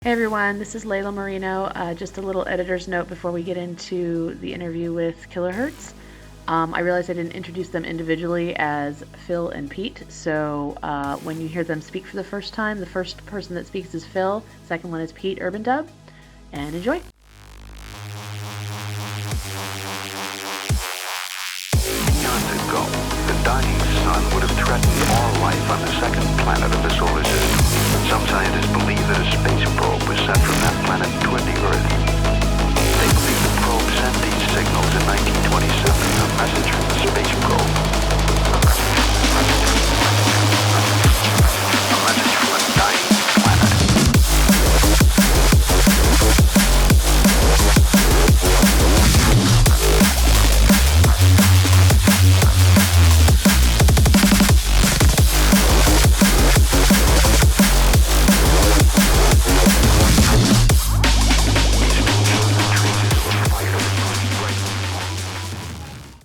Hey everyone, this is Layla Marino. Just a little editor's note before we get into the interview with Killer Hertz. I realized I didn't introduce them individually as Phil and Pete, so when you hear them speak for the first time, the first person that speaks is Phil, second one is Pete Urban Dub, and enjoy. Eons ago, the dying sun would have threatened all life on the second planet of the solar system. Some scientists believe that a space probe was sent from that planet toward the Earth. They believe the probe sent these signals in 1927, a message from the space probe. A message from a dying planet.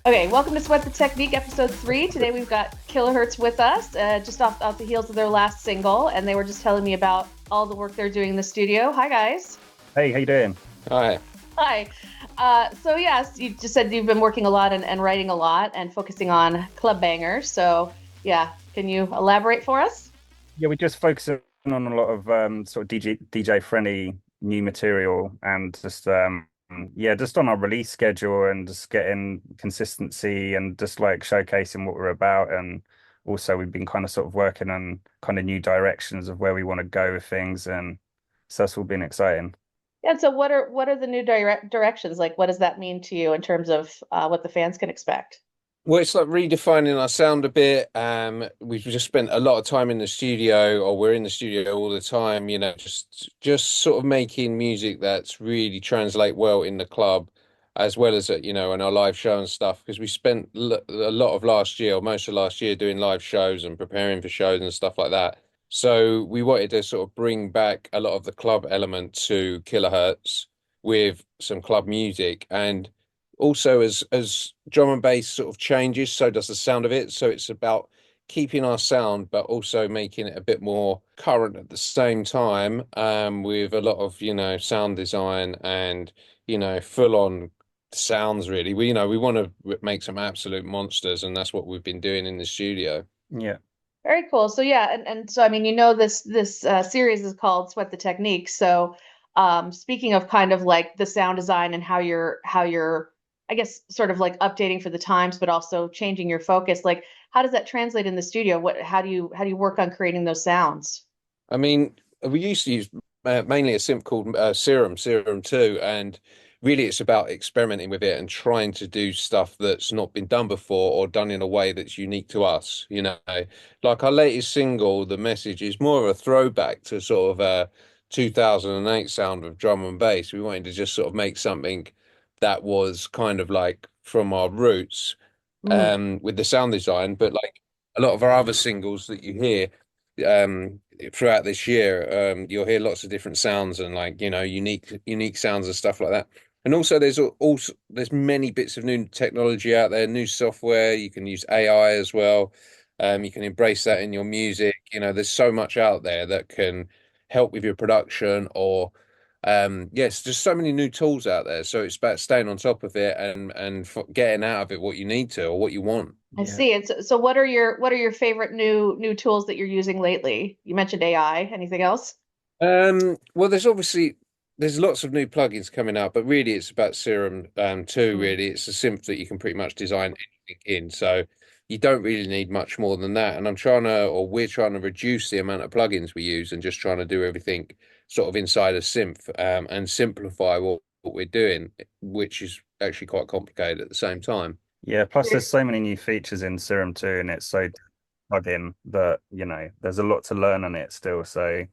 Okay, welcome to Sweat the Technique, episode 3. Today we've got Killer Hertz with us, just off the heels of their last single, and they were just telling me about all the work they're doing in the studio. Hi, guys. Hey, how you doing? Hi. Hi. So yes, you just said you've been working a lot and writing a lot and focusing on club bangers. So yeah, can you elaborate for us? Yeah, we just focusing on a lot of sort of DJ friendly new material and just yeah, just on our release schedule and just getting consistency and just like showcasing what we're about. And also we've been kind of sort of working on kind of new directions of where we want to go with things, and so that's all been exciting. And so what are the new directions? Like, what does that mean to you in terms of what the fans can expect? Well, it's like redefining our sound a bit. We've just spent a lot of time in the studio, or we're in the studio all the time, just sort of making music that's really translate well in the club, as well as in our live show and stuff. Because we spent a lot of last year, or most of last year, doing live shows and preparing for shows and stuff like that. So we wanted to sort of bring back a lot of the club element to Kilohertz with some club music. And also as drum and bass sort of changes, so does the sound of it. So it's about keeping our sound but also making it a bit more current at the same time, with a lot of sound design and full on sounds. Really, we want to make some absolute monsters, and that's what we've been doing in the studio. Yeah. Very cool. So yeah, and so I mean, this series is called Sweat the Technique. So speaking of kind of like the sound design and how you're I guess sort of like updating for the times, but also changing your focus. Like, how does that translate in the studio? How do you work on creating those sounds? I mean, we used to use mainly a synth called Serum 2, and really it's about experimenting with it and trying to do stuff that's not been done before or done in a way that's unique to us. Like our latest single, The Message, is more of a throwback to sort of a 2008 sound of drum and bass. We wanted to just sort of make something that was kind of like from our roots, Mm. with the sound design, but like a lot of our other singles that you hear throughout this year, you'll hear lots of different sounds and like unique sounds and stuff like that. And also also there's many bits of new technology out there, new software. You can use AI as well. You can embrace that in your music. There's so much out there that can help with your production, or yes, just so many new tools out there. So it's about staying on top of it and getting out of it what you need to or what you want. I Yeah. see. So what are your favorite new tools that you're using lately? You mentioned AI. Anything else? Well, there's lots of new plugins coming out, but really it's about Serum 2. Mm. Really, it's a synth that you can pretty much design anything in. So you don't really need much more than that. And we're trying to reduce the amount of plugins we use and just trying to do everything sort of inside a synth, and simplify what we're doing, which is actually quite complicated at the same time. Yeah, plus there's so many new features in Serum 2, and it's so plug in that, there's a lot to learn on it still. So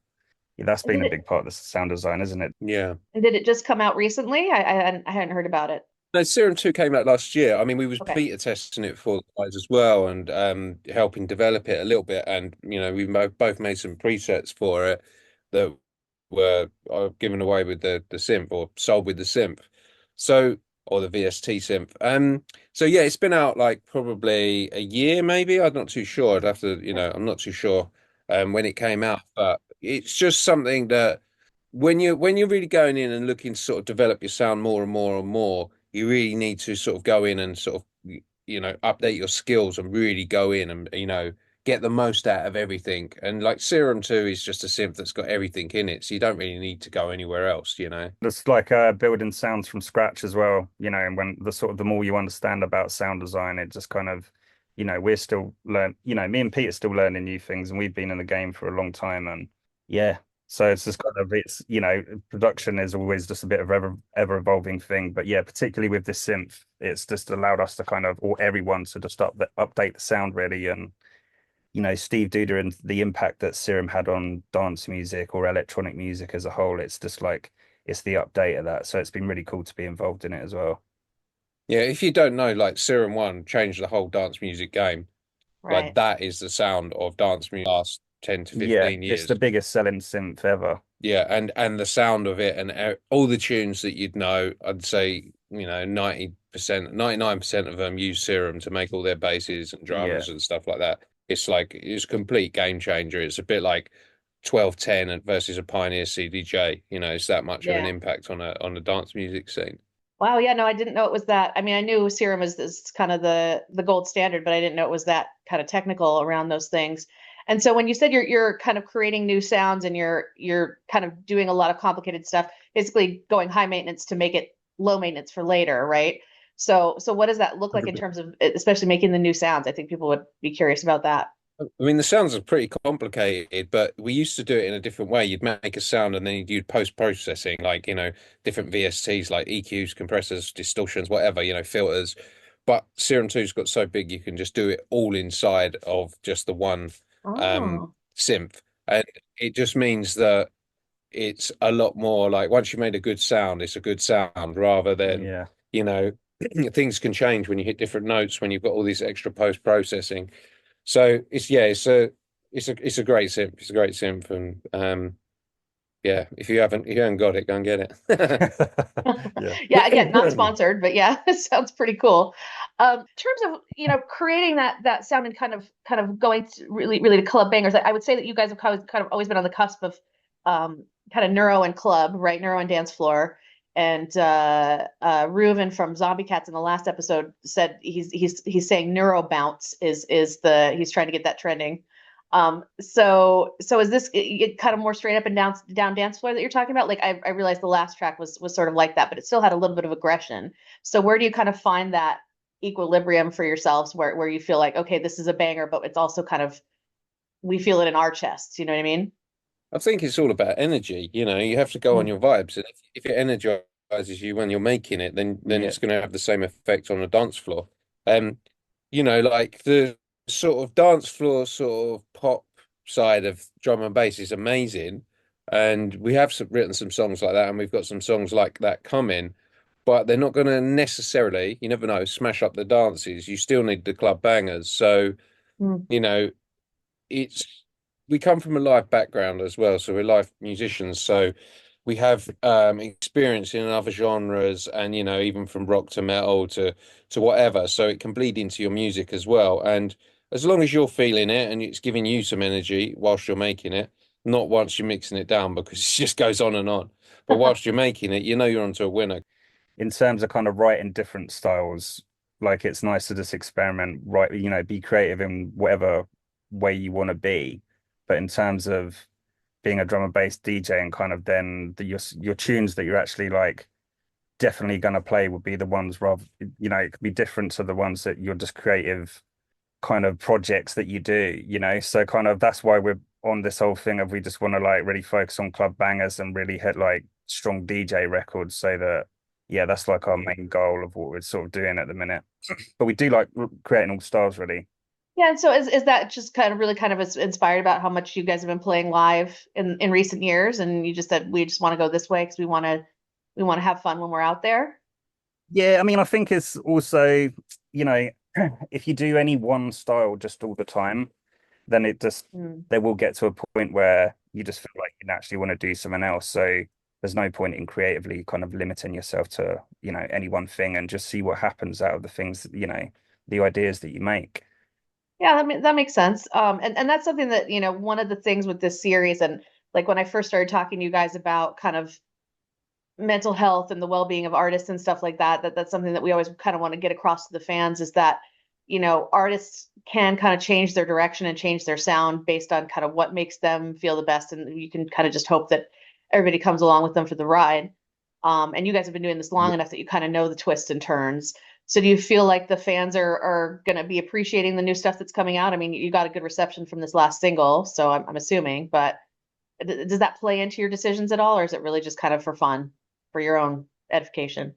yeah, that's And been did a it big part of the sound design, isn't it? Yeah. and did it just come out recently? I hadn't heard about it. No, Serum 2 came out last year. I mean, we was Okay. beta testing it for the guys as well, and helping develop it a little bit. And we both made some presets for it that were given away with the synth, or sold with the synth. So, or the VST synth. So yeah, it's been out like probably a year, maybe. I'm not too sure. I'm not too sure when it came out, but it's just something that when you're really going in and looking to sort of develop your sound more and more and more, you really need to sort of go in and sort of update your skills and really go in and get the most out of everything. And like Serum 2 is just a synth that's got everything in it, so you don't really need to go anywhere else. It's like building sounds from scratch as well, and when the more you understand about sound design, it just kind of, we're still me and Pete are still learning new things, and we've been in the game for a long time, and yeah. So it's just kind of production is always just a bit of ever evolving thing. But yeah, particularly with this synth, it's just allowed us to kind of, or everyone to just update the sound really. And Steve Duda and the impact that Serum had on dance music or electronic music as a whole, it's just like it's the update of that. So it's been really cool to be involved in it as well. Yeah, if you don't know, like Serum 1 changed the whole dance music game. Like Right. that is the sound of dance music last 10 to Yeah, 15 it's years. the biggest selling synth ever. Yeah, and the sound of it and all the tunes that you'd know, I'd say, 90%, 99% of them use Serum to make all their basses and Yeah. drums and stuff like that. It's a complete game changer. It's a bit like 1210 versus a Pioneer CDJ. It's that much of an Yeah. impact on a dance music scene. Wow. Yeah. No, I didn't know it was that. I mean, I knew Serum is kind of the gold standard, but I didn't know it was that kind of technical around those things. And so when you said you're kind of creating new sounds and you're kind of doing a lot of complicated stuff, basically going high maintenance to make it low maintenance for later, right? So what does that look like in terms of especially making the new sounds? I think people would be curious about that. I mean, the sounds are pretty complicated, but we used to do it in a different way. You'd make a sound and then you'd post-processing, like, different VSTs like EQs, compressors, distortions, whatever, filters. But Serum 2's got so big you can just do it all inside of just the one Oh, synth. And it just means that it's a lot more like once you made a good sound, it's a good sound rather than, Yeah. you know, things can change when you hit different notes when you've got all this extra post-processing. So it's a great synth. It's a great synth, and yeah, if you haven't got it, go and get Yeah. yeah, again, not it. sponsored, but yeah, it sounds pretty cool. In terms of, creating that sound and kind of going to really to club bangers, I would say that you guys have kind of always been on the cusp of kind of neuro and club, right? Neuro and dance floor. And Reuven from Zombie Cats in the last episode said he's saying neuro bounce is the he's trying to get that trending. So is this kind of more straight up and down dance floor that you're talking about? Like I realized the last track was sort of like that, but it still had a little bit of aggression. So where do you kind of find that equilibrium for yourselves where you feel like, okay, this is a banger, but it's also kind of we feel it in our chests, you know what I mean? I think it's all about energy. You have to go on Mm. your vibes, and if it energizes you when you're making it, then Yeah. it's going to have the same effect on the dance floor. Um, like the sort of dance floor, sort of pop side of drum and bass is amazing, and we have written some songs like that, and we've got some songs like that coming, but they're not going to necessarily, you never know, smash up the dances. You still need the club bangers. So, Mm. you know, it's we come from a live background as well, so we're live musicians, so we have experience in other genres, and even from rock to metal to whatever, so it can bleed into your music as well. And as long as you're feeling it and it's giving you some energy whilst you're making it, not once you're mixing it down, because it just goes on and on, but whilst you're making it, you're onto a winner. In terms of kind of writing different styles, like it's nice to just experiment, right? Be creative in whatever way you want to be. But in terms of being a drum and bass DJ and kind of then your tunes that you're actually like definitely gonna play would be the ones rather, it could be different to the ones that you're just creative kind of projects that you do. So kind of that's why we're on this whole thing of we just want to like really focus on club bangers and really hit like strong DJ records so that yeah, that's like our main goal of what we're sort of doing at the minute. But we do like creating all styles really. Yeah, and so is that just kind of really kind of inspired about how much you guys have been playing live in recent years, and you just said we just want to go this way because we want to have fun when we're out there. Yeah, I mean, I think it's also, you know, if you do any one style just all the time, then it just Mm. they will get to a point where you just feel like you naturally want to do something else. So there's no point in creatively kind of limiting yourself to, any one thing and just see what happens out of the things, the ideas that you make. Yeah, that makes sense. And that's something that, one of the things with this series, and like when I first started talking to you guys about kind of mental health and the well-being of artists and stuff like that, that's something that we always kind of want to get across to the fans, is that, artists can kind of change their direction and change their sound based on kind of what makes them feel the best. And you can kind of just hope that everybody comes along with them for the ride. And you guys have been doing this long enough that you kind of know the twists and turns. So do you feel like the fans are going to be appreciating the new stuff that's coming out? I mean, you got a good reception from this last single, so I'm assuming, but does that play into your decisions at all, or is it really just kind of for fun, for your own edification?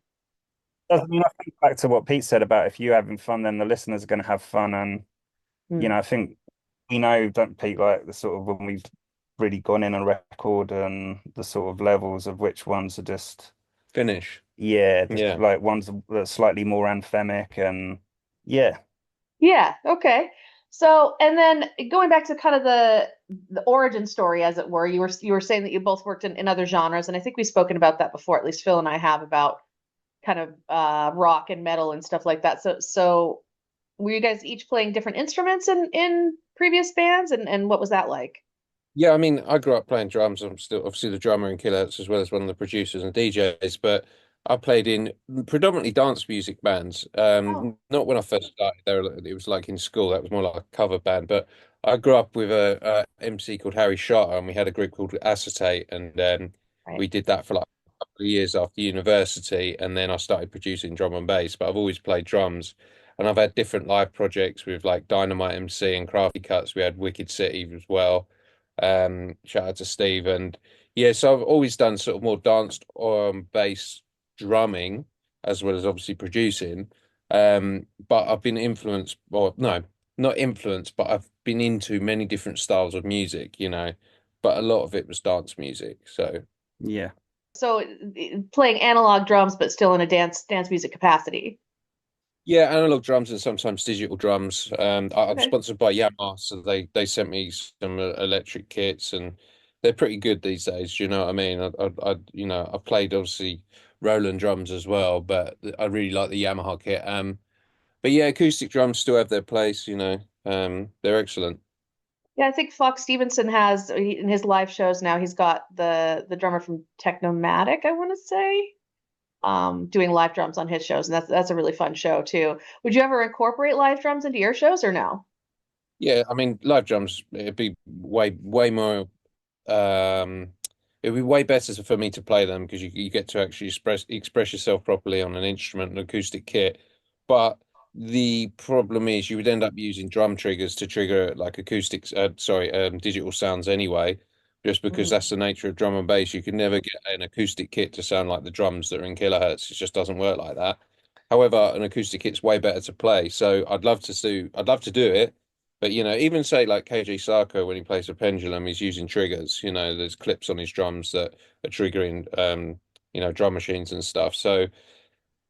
I mean, I think back to what Pete said about if you're having fun, then the listeners are going to have fun. And, Hmm. I think we know, don't Pete, like the sort of when we've really gone in on record and the sort of levels of which ones are just, Finish. yeah, just Yeah. like ones that are slightly more anthemic and yeah. Yeah, okay. So, and then going back to kind of the origin story, as it were, you were saying that you both worked in other genres, and I think we've spoken about that before. At least Phil and I have, about kind of rock and metal and stuff like that. So were you guys each playing different instruments in previous bands, and what was that like? Yeah, I mean, I grew up playing drums. I'm still obviously the drummer in Hertz as well as one of the producers and DJs, but I played in predominantly dance music bands. Oh, Not when I first started there, it was like in school, that was more like a cover band. But I grew up with a MC called Harry Shotter, and we had a group called Acetate, and right. we did that for like a couple of years after university, and then I started producing drum and bass, but I've always played drums. And I've had different live projects with like Dynamite MC and Crafty Cuts. We had Wicked City as well. Shout out to Steve. And yeah, so I've always done sort of more danced bass drumming as well as obviously producing. But I've been influenced, or no, not influenced, but I've been into many different styles of music, but a lot of it was dance music. So Yeah. So playing analog drums, but still in a dance music capacity. yeah, analog drums and sometimes digital drums. I'm Okay. sponsored by Yamaha, so they sent me some electric kits, and they're pretty good these days. Do you know what I mean? I played obviously Roland drums as well, but I really like the Yamaha kit. But yeah, acoustic drums still have their place. They're excellent. Yeah, I think Fox Stevenson has in his live shows now. He's got the drummer from Technomatic, I want to say, doing live drums on his shows, and that's a really fun show too. Would you ever incorporate live drums into your shows or no? Yeah, I mean, live drums, it'd be way more. Um, it'd be way better for me to play them because you get to actually express yourself properly on an instrument, an acoustic kit. But the problem is you would end up using drum triggers to trigger like digital sounds anyway, just because Mhm. that's the nature of drum and bass. You can never get an acoustic kit to sound like the drums that are in kilohertz. It just doesn't work like that. However, an acoustic kit's way better to play. So I'd love to do it. But even say like KG Sarko when he plays a pendulum, he's using triggers. There's clips on his drums that are triggering drum machines and stuff. So,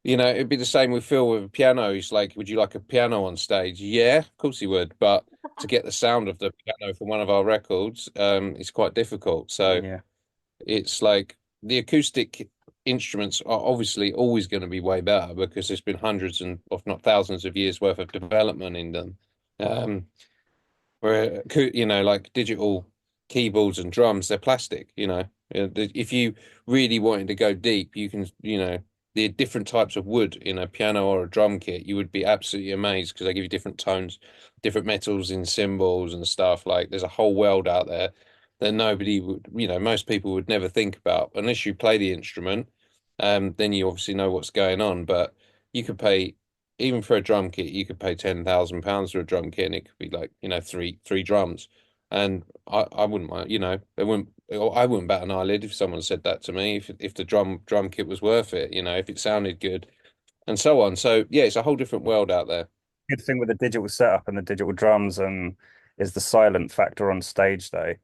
it'd be the same with Phil with a piano. He's like, would you like a piano on stage? Yeah, of course he would. But to get the sound of the piano from one of our records, it's quite difficult. So Yeah. it's like the acoustic instruments are obviously always going to be way better because there's been hundreds and, if not thousands of years worth of development in them. Um, where like digital keyboards and drums, they're plastic. If you really wanted to go deep, you can, the different types of wood in a piano or a drum kit, you would be absolutely amazed because they give you different tones, different metals in cymbals and stuff. Like there's a whole world out there that nobody would, most people would never think about unless you play the instrument. Then you obviously know what's going on, but you could pay even for a drum kit, you could pay £10,000 for a drum kit, and it could be like three drums. And I wouldn't mind, I wouldn't bat an eyelid if someone said that to me. If the drum kit was worth it, if it sounded good, and so on. So yeah, it's a whole different world out there. Good thing with the digital setup and the digital drums and is the silent factor on stage though.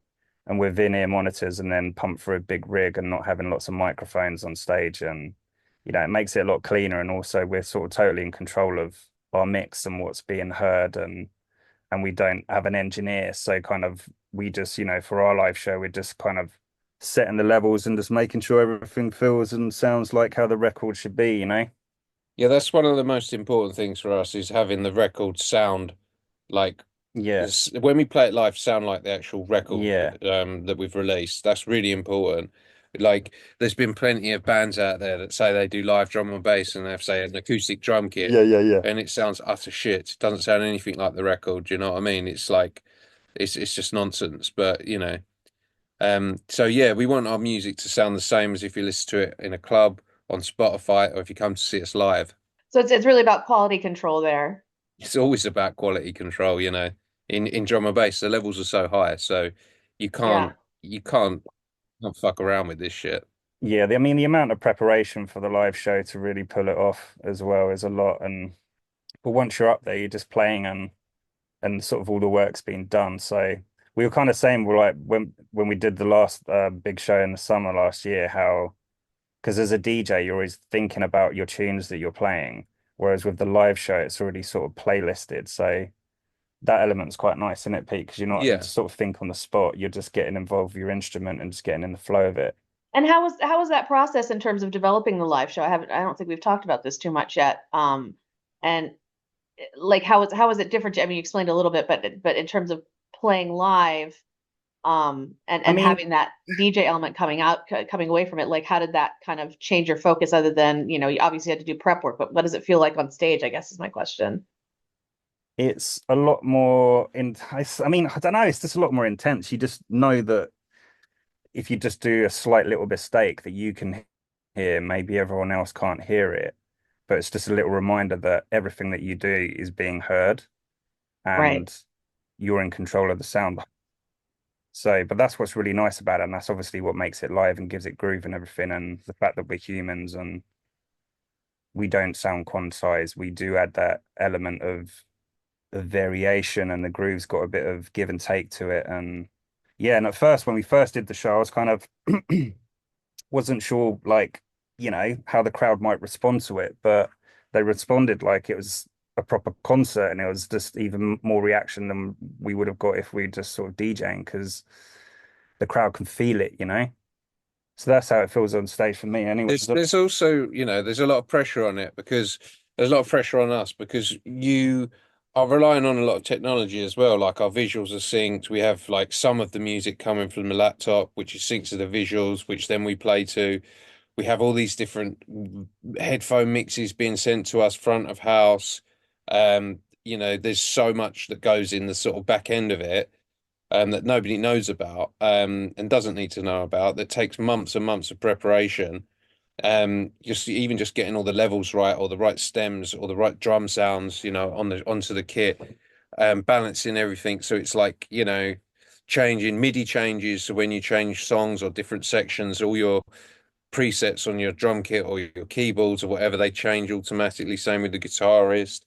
And with in-ear monitors and then pumped through a big rig and not having lots of microphones on stage and it makes it a lot cleaner and also we're sort of totally in control of our mix and what's being heard and we don't have an engineer. So kind of we just, for our live show, we're just kind of setting the levels and just making sure everything feels and sounds like how the record should be. Yeah, that's one of the most important things for us is having the record sound like Yeah. Because when we play it live, sound like the actual record Yeah. that we've released. That's really important. Like, there's been plenty of bands out there that say they do live drum and bass and they have, say, an acoustic drum kit, Yeah, yeah, yeah. and it sounds utter shit. It doesn't sound anything like the record. Do you know what I mean? It's like it's just nonsense. But so yeah, we want our music to sound the same as if you listen to it in a club, on Spotify, or if you come to see us live. So it's really about quality control there. It's always about quality control, In drum and bass, the levels are so high, so you Yeah. can't you can't not fuck around with this shit. Yeah, I mean, the amount of preparation for the live show to really pull it off as well is a lot. And but once you're up there, you're just playing and sort of all the work's been done. So we were kind of saying, we're like when we did the last big show in the summer last year, how because as a DJ, you're always thinking about your tunes that you're playing, whereas with the live show, it's already sort of playlisted. So that element's quite nice, isn't it, Pete? Because you're not having to Yeah. sort of think on the spot. You're just getting involved with your instrument and just getting in the flow of it. And how was that process in terms of developing the live show? I don't think we've talked about this too much yet. And like how is it different? I mean, you explained a little bit, but in terms of playing live, and I mean, having that DJ element coming away from it, like how did that kind of change your focus other than, you obviously had to do prep work, but what does it feel like on stage, I guess is my question. it's a lot more in. I mean, I don't know. It's just a lot more intense. You just know that if you just do a slight little mistake that you can hear, maybe everyone else can't hear it. But it's just a little reminder that everything that you do is being heard Right. and you're in control of the sound. So, but that's what's really nice about it. And that's obviously what makes it live and gives it groove and everything. And the fact that we're humans and we don't sound quantized, we do add that element of variation, and the groove's got a bit of give and take to it. And yeah, and at first, when we first did the show, I was kind of wasn't sure, like, how the crowd might respond to it, but they responded like it was a proper concert, and it was just even more reaction than we would have got if we just sort of DJing because the crowd can feel it. So that's how it feels on stage for me, anyway. There's also, there's a lot of pressure on it because there's a lot of pressure on us because you are relying on a lot of technology as well. Like our visuals are synced. We have like some of the music coming from the laptop, which is synced to the visuals, which then we play to. We have all these different headphone mixes being sent to us front of house. There's so much that goes in the sort of back end of it that nobody knows about and doesn't need to know about, that takes months and months of preparation. Just getting all the levels right, or the right stems, or the right drum sounds, onto the kit, balancing everything. So it's like, changing MIDI changes. So when you change songs or different sections, all your presets on your drum kit or your keyboards or whatever, they change automatically. Same with the guitarist.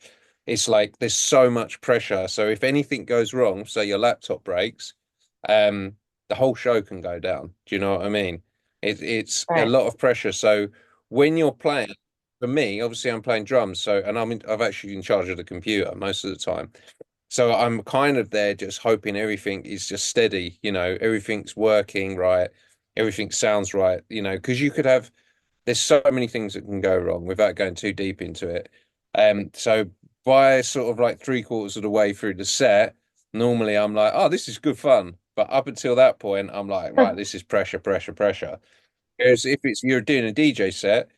It's like there's so much pressure. So if anything goes wrong, say your laptop breaks, the whole show can go down. Do you know what I mean? It's a Right. lot of pressure. So when you're playing, for me, obviously I'm playing drums, so and I've actually in charge of the computer most of the time. So I'm kind of there just hoping everything is just steady, everything's working right, everything sounds right, because there's so many things that can go wrong without going too deep into it. So by sort of like three-quarters of the way through the set, normally I'm like, oh, this is good fun. But up until that point, I'm like, right, this is pressure, pressure, pressure. Whereas if you're doing a DJ set,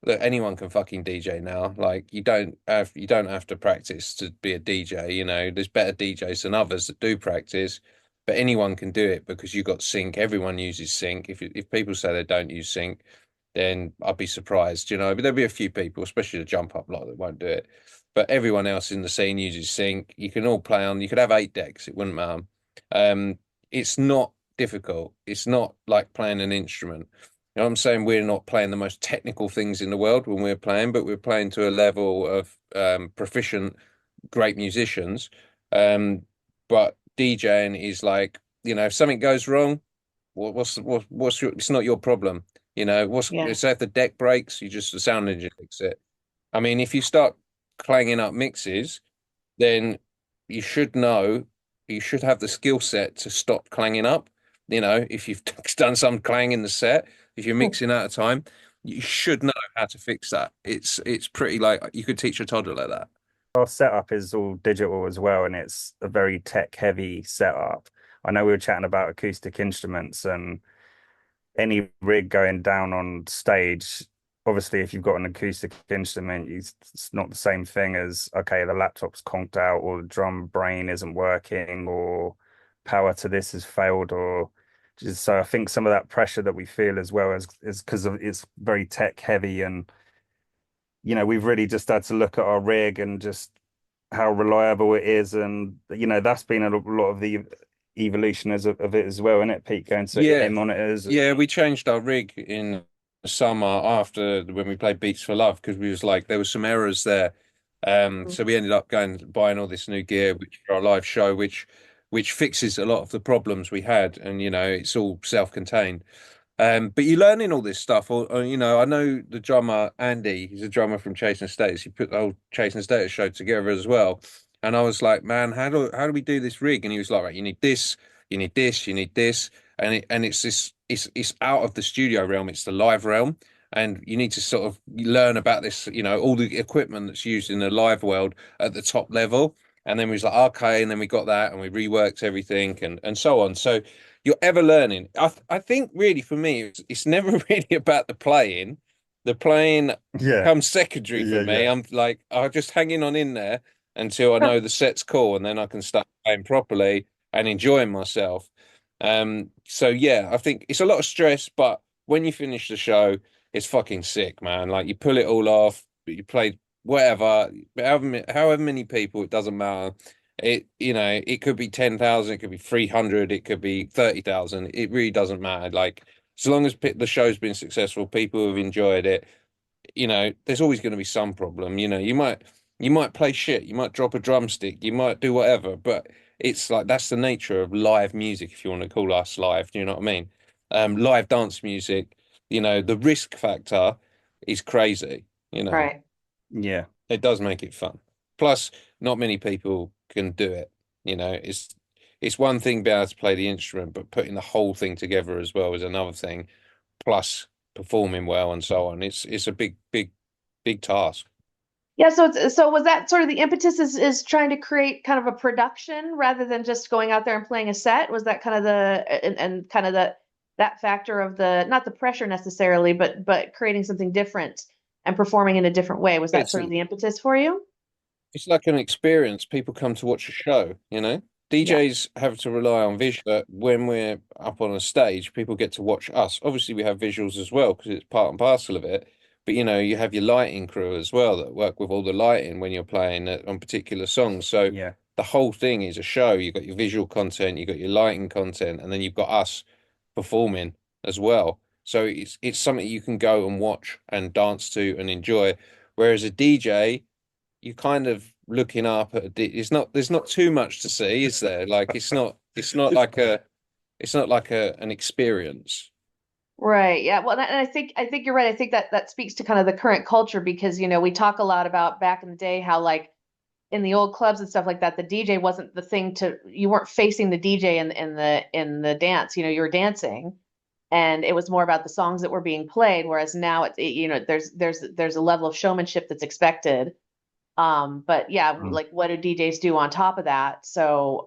look, anyone can fucking DJ now. Like you don't have to practice to be a DJ, There's better DJs than others that do practice, but anyone can do it because you got sync. Everyone uses sync. If people say they don't use sync, then I'd be surprised, But there'll be a few people, especially the jump up lot, that won't do it. But everyone else in the scene uses sync. You can all play on. You could have 8 decks. It wouldn't matter. Um, it's not difficult. It's not like playing an instrument. I'm saying we're not playing the most technical things in the world when we're playing, but we're playing to a level of proficient, great musicians. But DJing is like, if something goes wrong, what's your, it's not your problem. Yeah. Say if the deck breaks, the sound engineer fix it. I mean, if you start clanging up mixes, then you should know, you should have the skill set to stop clanging up. If you've done some clang in the set, if you're mixing out of time, you should know how to fix that. It's pretty like you could teach a toddler like that. our setup is all digital as well, and it's a very tech heavy setup. I know we were chatting about acoustic instruments, and any rig going down on stage, obviously, if you've got an acoustic instrument, it's not the same thing as, okay, the laptop's conked out, or the drum brain isn't working, or power to this has failed, or just, so I think some of that pressure that we feel as well is because of it's very tech heavy, and we've really just had to look at our rig and just how reliable it is, and that's been a lot of the evolution of it as well, isn't it, Pete? Going to Yeah, in-ear monitors. yeah, we changed our rig in the summer after when we played Beats for Love because we was like there were some errors there. So we ended up going buying all this new gear which for our live show, which fixes a lot of the problems we had, and it's all self-contained. But you're learning all this stuff, or I know the drummer Andy, he's a drummer from Chasing Status. He put the whole Chasing Status show together as well, and I was like, man, how do we do this rig? And he was like, right, you need this, you need this, you need this, and it's this, it's out of the studio realm, it's the live realm, and you need to sort of learn about this, all the equipment that's used in the live world at the top level. And then we was like, okay, and then we got that, and we reworked everything, and so on. So you're ever learning. I think really for me, it's never really about the playing. The playing Yeah, comes secondary for yeah, me. yeah. I'm like, I'm just hanging on in there until I know the set's cool, and then I can start playing properly and enjoying myself. So yeah, I think it's a lot of stress, but when you finish the show, it's fucking sick, man. Like you pull it all off, you play whatever, however many people, it doesn't matter. It could be 10,000, it could be 300, it could be 30,000. It really doesn't matter. Like, as long as the show's been successful, people have enjoyed it, there's always going to be some problem. You might play shit, you might drop a drumstick, you might do whatever, but it's like that's the nature of live music, if you want to call us live, do you know what I mean? Live dance music, the risk factor is crazy, Right. Yeah. it does make it fun. Plus, not many people can do it. It's one thing being able to play the instrument, but putting the whole thing together as well is another thing. Plus, performing well and so on. It's a big, big, big task. Yeah, so was that sort of the impetus is trying to create kind of a production rather than just going out there and playing a set? Was that kind of and kind of that factor of the not the pressure necessarily, but creating something different and performing in a different way? Was that It's sort of the impetus for you? it's like an experience. People come to watch a show. Yeah. DJs have to rely on visual, but when we're up on a stage, people get to watch us. Obviously, we have visuals as well because it's part and parcel of it. But you have your lighting crew as well that work with all the lighting when you're playing on particular songs. So Yeah. the whole thing is a show. You've got your visual content, you've got your lighting content, and then you've got us performing as well. So it's something you can go and watch and dance to and enjoy. Whereas a DJ, you kind of looking up at it's not there's not too much to see, is there? Like it's not like an experience. Right. Yeah. Well, and I think you're right. I think that speaks to kind of the current culture because, we talk a lot about back in the day how like in the old clubs and stuff like that, the DJ wasn't the thing you weren't facing the DJ in the dance, you were dancing and it was more about the songs that were being played. Whereas now there's a level of showmanship that's expected. But yeah, Mm. like what do DJs do on top of that? So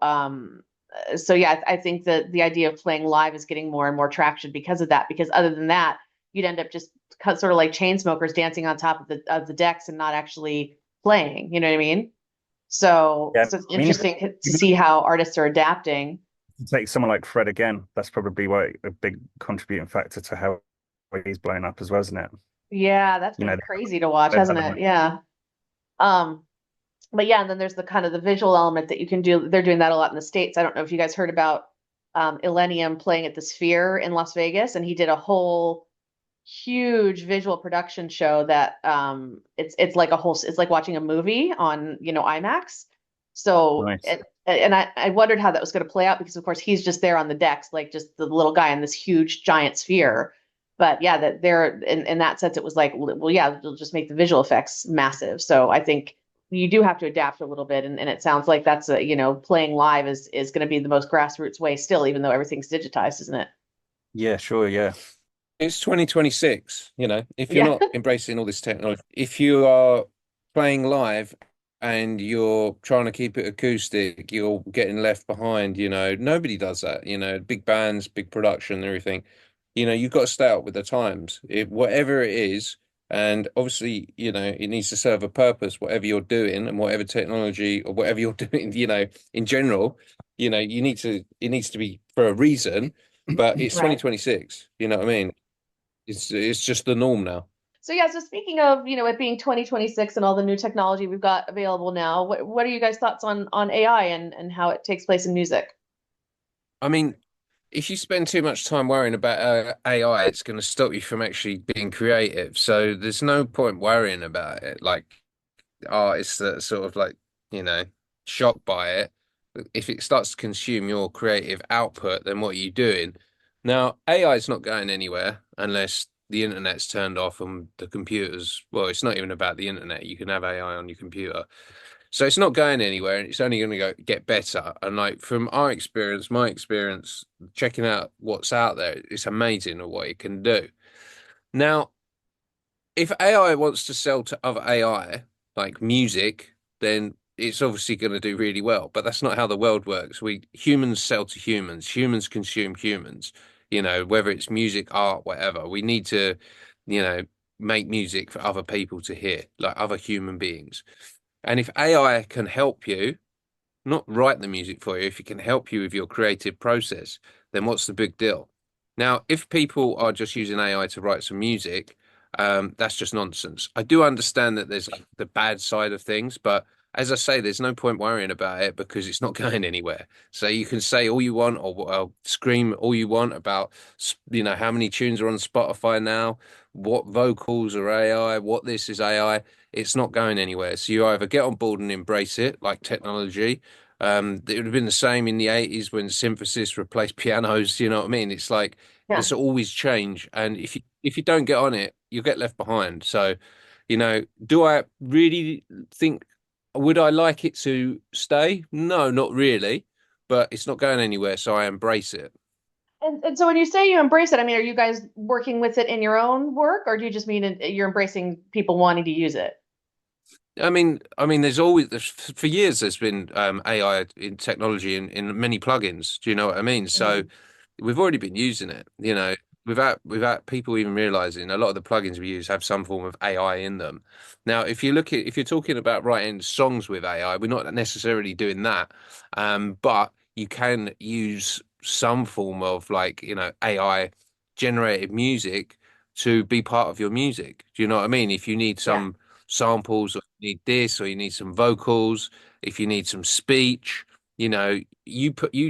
yeah, I think that the idea of playing live is getting more and more traction because of that. Because other than that, you'd end up just sort of like chain smokers dancing on top of the decks and not actually playing. You know what I mean? So Yeah. so it's I mean, if interesting to you see how artists are adapting. take someone like Fred again, that's probably why a big contributing factor to how he's blown up as well, isn't it? Yeah, that's You been know, crazy to watch, Fred hasn't it? element. Yeah. Um, but yeah, and then there's the kind of the visual element that you can do. They're doing that a lot in the States. I don't know if you guys heard about Illenium playing at the Sphere in Las Vegas, and he did a whole huge visual production show that it's like it's like watching a movie on IMAX. So Nice. and I wondered how that was going to play out because of course he's just there on the decks like just the little guy in this huge giant sphere. But yeah, that there in that sense it was like well yeah it'll just make the visual effects massive. So I think you do have to adapt a little bit and it sounds like that's playing live is going to be the most grassroots way still even though everything's digitized, isn't it? Yeah, sure. Yeah. It's 2026, if you're Yeah. not embracing all this technology, if you are playing live and you're trying to keep it acoustic, you're getting left behind. Nobody does that. Big bands, big production, everything. You've got to stay up with the times, whatever it is. And obviously, it needs to serve a purpose, whatever you're doing and whatever technology or whatever you're doing, in general, it needs to be for a reason, but it's Right. 2026, you know what I mean? It's just the norm now. So yeah, so speaking of, it being 2026 and all the new technology we've got available now, what are you guys' thoughts on AI and how it takes place in music? I mean, if you spend too much time worrying about AI, it's going to stop you from actually being creative. So there's no point worrying about it. Like artists that are sort of like, you know, shocked by it. If it starts to consume your creative output, then what are you doing? Now, AI is not going anywhere unless the internet's turned off and the computers, well, it's not even about the internet. You can have AI on your computer. So it's not going anywhere, and it's only going to get better. And like from our experience, my experience, checking out what's out there, it's amazing at what it can do. Now, if AI wants to sell to other AI, like music, then it's obviously going to do really well. But that's not how the world works. We humans sell to humans. Humans consume humans. Whether it's music, art, whatever. We need to, you know, make music for other people to hear, like other human beings. And if AI can help you, not write the music for you, if it can help you with your creative process, then what's the big deal? Now, if people are just using AI to write some music, that's just nonsense. I do understand that there's like the bad side of things, but as I say, there's no point worrying about it because it's not going anywhere. So you can say all you want or scream all you want about, how many tunes are on Spotify now, what vocals are AI, what this is AI. It's not going anywhere. So you either get on board and embrace it, like technology. It would have been the same in the 80s when synthesis replaced pianos. You know what I mean? It's like Yeah. there's always change, and if you don't get on it, you'll get left behind. So, do I really think would I like it to stay? No, not really, but it's not going anywhere, so I embrace it. And so when you say you embrace it, I mean, are you guys working with it in your own work, or do you just mean you're embracing people wanting to use it? For years there's been AI in technology in many plugins. Do you know what I mean? So Mhm. we've already been using it, without people even realizing a lot of the plugins we use have some form of AI in them. Now, if you're talking about writing songs with AI, we're not necessarily doing that. But you can use some form of like, AI generated music to be part of your music. Do you know what I mean? If you need Yeah. some samples, or you need this, or you need some vocals, if you need some speech, you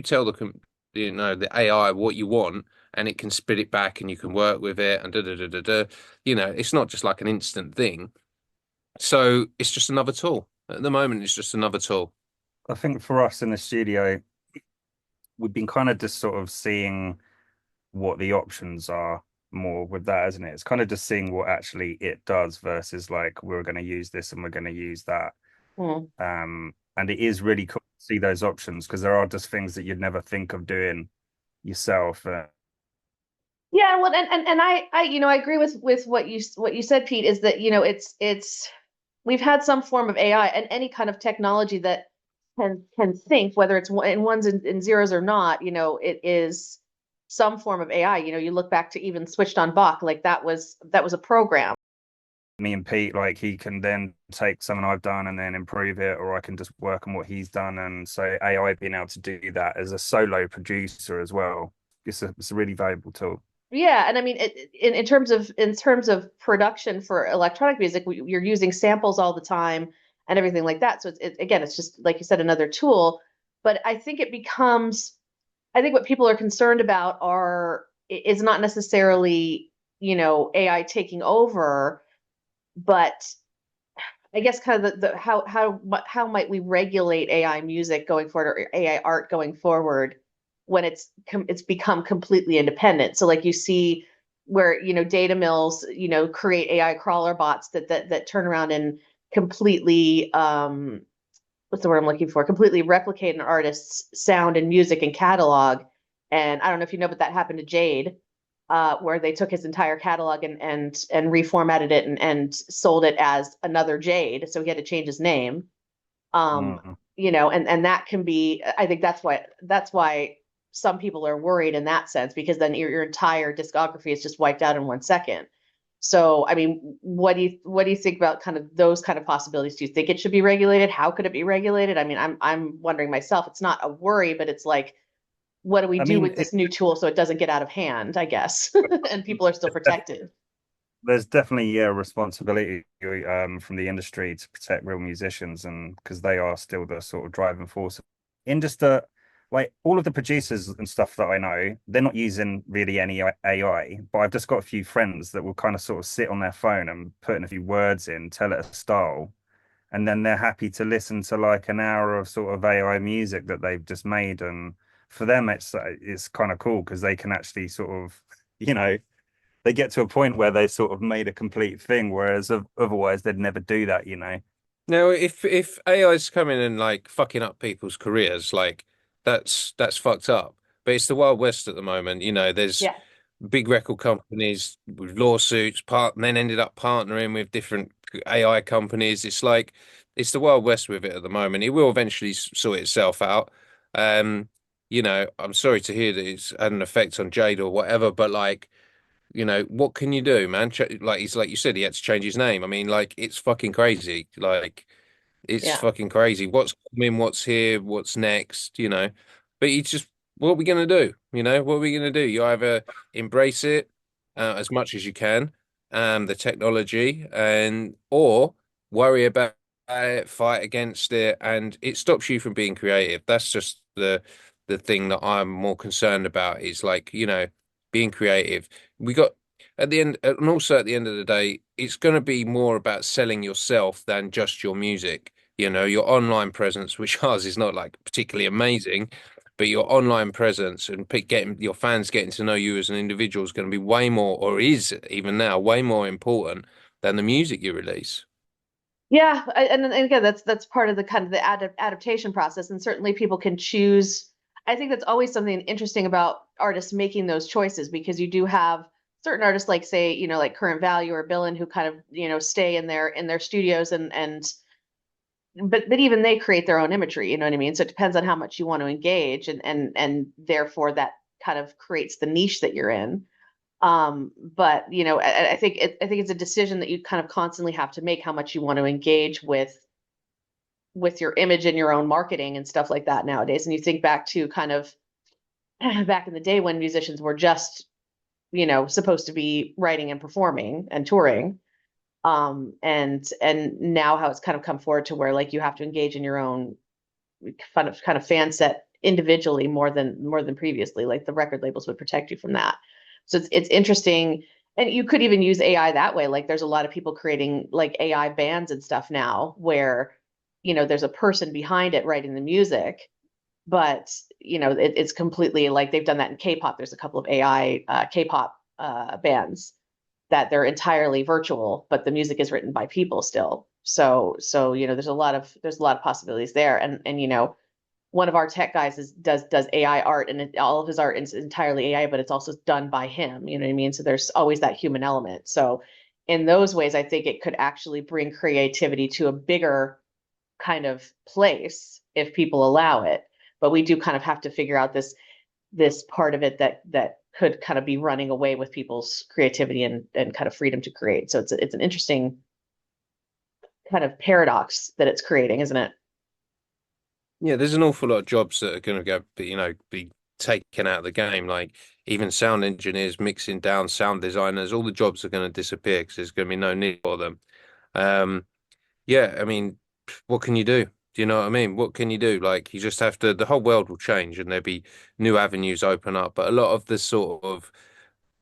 tell the AI what you want, and it can spit it back, and you can work with it, and da da da da da. It's not just like an instant thing. So it's just another tool. At the moment, it's just another tool. I think for us in the studio, we've been kind of just sort of seeing what the options are more with that, isn't it? It's kind of just seeing what actually it does versus like we're going to use this and we're going to use that. Mm. And it is really cool to see those options because there are just things that you'd never think of doing yourself. Yeah, well, and I agree with what you said, Pete, is that, it's we've had some form of AI and any kind of technology that can think, whether it's in ones and zeros or not, it is some form of AI. You look back to even Switched on Bach, like that was a program. Me and Pete, like he can then take something I've done and then improve it, or I can just work on what he's done. And so AI being able to do that as a solo producer as well, it's a really valuable tool. Yeah, and I mean, in terms of production for electronic music, you're using samples all the time and everything like that. So again, it's just like you said, another tool. But I think what people are concerned about is not necessarily, AI taking over, but I guess kind of how might we regulate AI music going forward, or AI art going forward, when it's become completely independent. So like you see where, data mills, create AI crawler bots that turn around and completely, what's the word I'm looking for? Completely replicate an artist's sound and music and catalog. And I don't know if you know, but that happened to Jade, where they took his entire catalog and reformatted it and sold it as another Jade. So he had to change his name. Um, Mm. and that can be, I think that's why some people are worried in that sense, because then your entire discography is just wiped out in 1 second. So, I mean, what do you think about kind of those kind of possibilities? Do you think it should be regulated? How could it be regulated? I mean, I'm wondering myself. It's not a worry, but it's like, what do we I do mean, with this new tool so it doesn't get out of hand, I guess, and people are still protected? there's definitely yeah responsibility from the industry to protect real musicians, and because they are still the sort of driving force in just the like all of the producers and stuff that I know, they're not using really any AI, but I've just got a few friends that will kind of sort of sit on their phone and put in a few words in, tell it a style, and then they're happy to listen to like an hour of sort of AI music that they've just made. And for them, it's kind of cool because they can actually sort of, you know, they get to a point where they sort of made a complete thing, whereas otherwise they'd never do that, you know. Now, if AI's coming and like fucking up people's careers, like that's fucked up. But it's the Wild West at the moment. You know, there's Yeah, big record companies with lawsuits, and then ended up partnering with different AI companies. It's like it's the Wild West with it at the moment. It will eventually sort itself out. Um, I'm sorry to hear that it's had an effect on Jade or whatever, but like, what can you do, man? Like he's like you said, he had to change his name. I mean, like it's fucking crazy. Like it's yeah. fucking crazy. What's coming, what's here, what's next, But it's just, what are we going to do? What are we going to do? You either embrace it as much as you can, the technology, or worry about it, fight against it, and it stops you from being creative. That's just the thing that I'm more concerned about is like, being creative. We got at the end, and also at the end of the day, it's going to be more about selling yourself than just your music. Your online presence, which ours is not like particularly amazing, but your online presence and getting your fans getting to know you as an individual is going to be way more, or is even now, way more important than the music you release. Yeah, and again, that's part of the kind of the adaptation process, and certainly people can choose. I think that's always something interesting about artists making those choices, because you do have certain artists, like say, like Current Value or Billin, who kind of stay in their studios, and but even they create their own imagery. You know what I mean? So it depends on how much you want to engage, and therefore that kind of creates the niche that you're in. But I think it's a decision that you kind of constantly have to make, how much you want to engage with your image and your own marketing and stuff like that nowadays. And you think back to kind of back in the day when musicians were just supposed to be writing and performing and touring, and now how it's kind of come forward to where like you have to engage in your own kind of fan set individually more than previously. Like the record labels would protect you from that. So it's interesting. And you could even use AI that way. Like there's a lot of people creating like AI bands and stuff now where, there's a person behind it writing the music, but it's completely like they've done that in K-pop. There's a couple of AI K-pop bands that they're entirely virtual, but the music is written by people still. So there's a lot of possibilities there. And one of our tech guys does AI art, and all of his art is entirely AI, but it's also done by him. You know what I mean? So there's always that human element. So in those ways, I think it could actually bring creativity to a bigger kind of place if people allow it. But we do kind of have to figure out this part of it that could kind of be running away with people's creativity and kind of freedom to create. So it's an interesting kind of paradox that it's creating, isn't it? Yeah, there's an awful lot of jobs that are going to be taken out of the game. Like even sound engineers, mixing down, sound designers, all the jobs are going to disappear because there's going to be no need for them. Um, yeah, I mean, what can you do? Do you know what I mean? What can you do? Like you just have to, the whole world will change and there'll be new avenues open up. But a lot of the sort of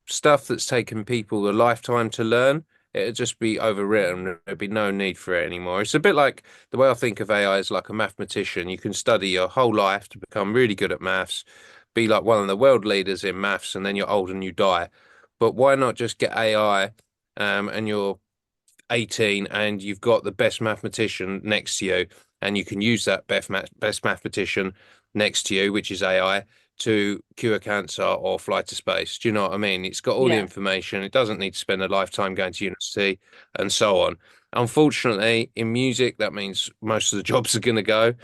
stuff that's taken people a lifetime to learn, it'd just be overwritten. There'd be no need for it anymore. It's a bit like the way I think of AI is like a mathematician. You can study your whole life to become really good at maths, be like one of the world leaders in maths, and then you're old and you die. But why not just get AI, and you're 18 and you've got the best mathematician next to you, and you can use that best mathematician next to you, which is AI, to cure cancer or fly to space. Do you know what I mean? It's got all the Yeah. information. It doesn't need to spend a lifetime going to university and so on. Unfortunately, in music, that means most of the jobs are going to go,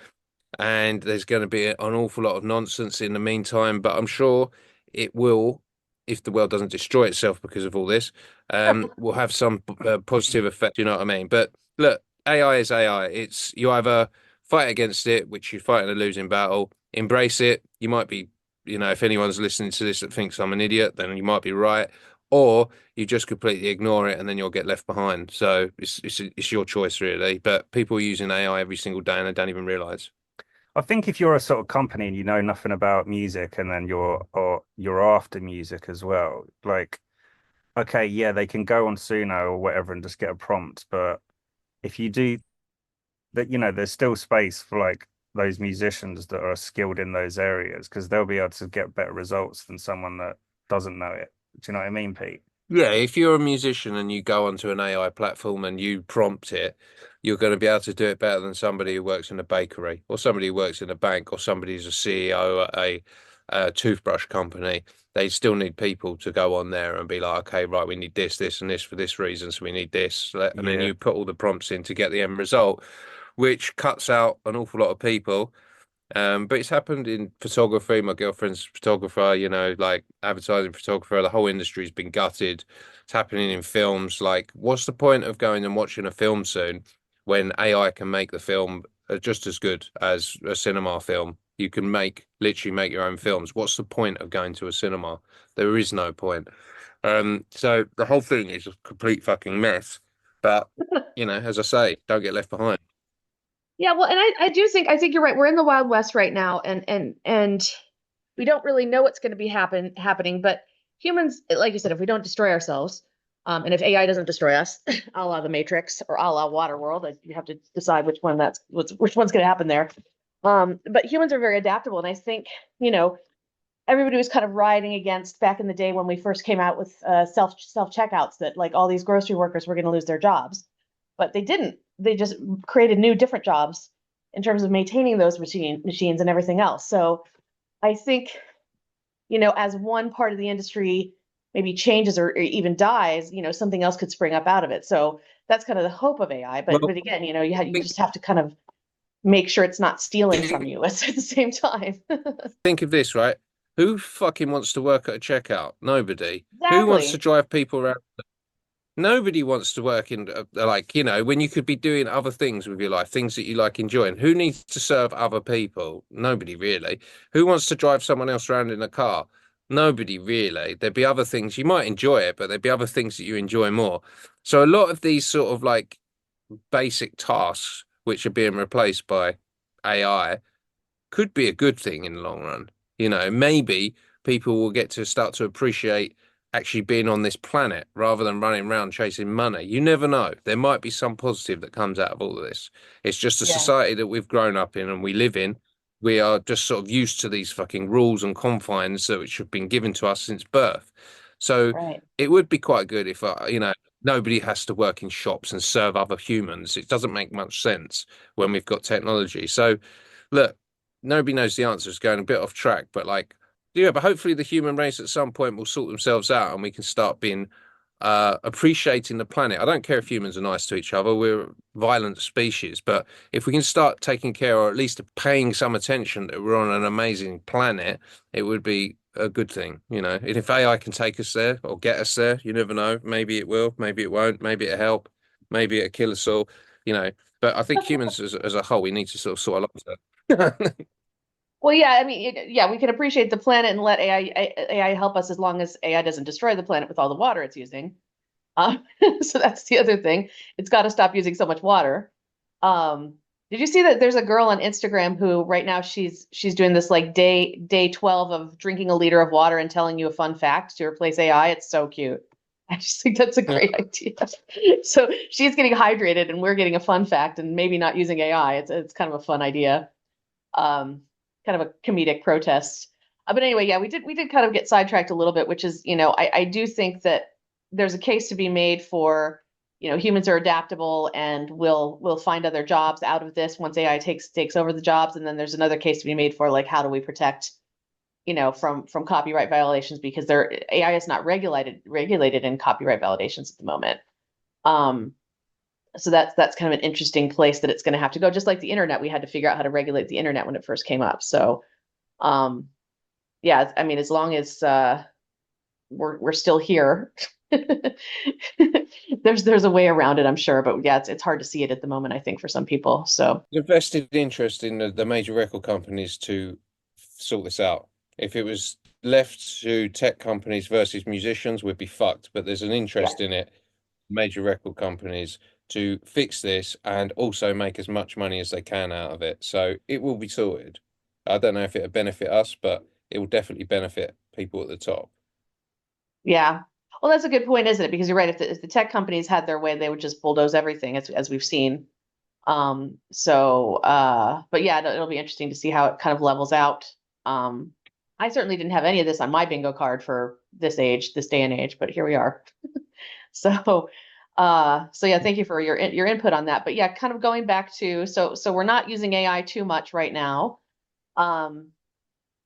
and there's going to be an awful lot of nonsense in the meantime. But I'm sure it will, if the world doesn't destroy itself because of all this, will have some positive effect. You know what I mean? But look, AI is AI. It's you either fight against it, which you fight in a losing battle, embrace it. You might be, if anyone's listening to this that thinks I'm an idiot, then you might be right. Or you just completely ignore it and then you'll get left behind. So it's your choice really. But people are using AI every single day and they don't even realize. I think if you're a sort of company and you know nothing about music and then you're after music as well, like okay, yeah, they can go on Suno or whatever and just get a prompt, but if you do that, there's still space for like those musicians that are skilled in those areas because they'll be able to get better results than someone that doesn't know it. Do you know what I mean, Pete? Yeah, if you're a musician and you go onto an AI platform and you prompt it, you're going to be able to do it better than somebody who works in a bakery or somebody who works in a bank or somebody who's a CEO at a toothbrush company. They still need people to go on there and be like, okay, right, we need this, this, and this for this reason, so we need this. And then Yeah. you put all the prompts in to get the end result, which cuts out an awful lot of people. But it's happened in photography. My girlfriend's a photographer, like advertising photographer. The whole industry's been gutted. It's happening in films. Like, what's the point of going and watching a film soon when AI can make the film just as good as a cinema film? You can literally make your own films. What's the point of going to a cinema? There is no point. So the whole thing is a complete fucking mess. But, as I say, don't get left behind. Yeah, well, and I think you're right. We're in the Wild West right now, and we don't really know what's going to be happening. But humans, like you said, if we don't destroy ourselves, and if AI doesn't destroy us, a la the Matrix or a la Waterworld, you have to decide which one's going to happen there. But humans are very adaptable, and I think everybody was kind of riding against back in the day when we first came out with self checkouts that like all these grocery workers were going to lose their jobs, but they didn't. They just created new different jobs in terms of maintaining those machines and everything else. So I think as one part of the industry maybe changes or even dies, something else could spring up out of it. So that's kind of the hope of AI. But Well, again, you just have to kind of make sure it's not stealing from you at the same time. think of this, right? Who fucking wants to work at a checkout? Nobody. Who wants to Exactly. drive people around? Nobody wants to work in, when you could be doing other things with your life, things that you like enjoying. Who needs to serve other people? Nobody really. Who wants to drive someone else around in a car? Nobody really. There'd be other things you might enjoy it, but there'd be other things that you enjoy more. So a lot of these sort of like basic tasks, which are being replaced by AI, could be a good thing in the long run. Maybe people will get to start to appreciate actually being on this planet rather than running around chasing money. You never know. There might be some positive that comes out of all of this. It's just a Yeah. society that we've grown up in and we live in. We are just sort of used to these fucking rules and confines that which have been given to us since birth. So Right. it would be quite good if, nobody has to work in shops and serve other humans. It doesn't make much sense when we've got technology. So look, nobody knows the answer. It's going a bit off track, but like, yeah, but hopefully the human race at some point will sort themselves out and we can start being appreciating the planet. I don't care if humans are nice to each other. We're a violent species, but if we can start taking care or at least paying some attention that we're on an amazing planet, it would be a good thing, And if AI can take us there or get us there, you never know. Maybe it will, maybe it won't, maybe it'll help, maybe it'll kill us all, you know. But I think humans as a whole, we need to sort of that. Well, yeah, I mean, yeah, we can appreciate the planet and let AI help us as long as AI doesn't destroy the planet with all the water it's using. Um, so that's the other thing. It's got to stop using so much water. Did you see that there's a girl on Instagram who right now she's doing this like day 12 of drinking a liter of water and telling you a fun fact to replace AI? It's so cute. I just think that's a great idea. So she's getting hydrated and we're getting a fun fact and maybe not using AI. It's kind of a fun idea. Kind of a comedic protest. But anyway, yeah, we did kind of get sidetracked a little bit, which is, I do think that there's a case to be made for, humans are adaptable and will find other jobs out of this once AI takes over the jobs. And then there's another case to be made for like how do we protect, from copyright violations because their AI is not regulated in copyright violations at the moment. So that's kind of an interesting place that it's going to have to go. Just like the internet, we had to figure out how to regulate the internet when it first came up. So, yeah, I mean, as long as we're still here, there's a way around it, I'm sure. But yeah, it's hard to see it at the moment, I think, for some people. So The vested interest in the major record companies to sort this out. If it was left to tech companies versus musicians, we'd be fucked. But there's an yeah, interest in it, major record companies, to fix this and also make as much money as they can out of it. So it will be sorted. I don't know if it'll benefit us, but it will definitely benefit people at the top. yeah. Well, that's a good point, isn't it? Because you're right. If the tech companies had their way, they would just bulldoze everything, as we've seen. But yeah, it'll be interesting to see how it kind of levels out. Um, I certainly didn't have any of this on my bingo card for this day and age, but here we are. So, so yeah, thank you for your input on that. But yeah, kind of going back to so we're not using AI too much right now. Um,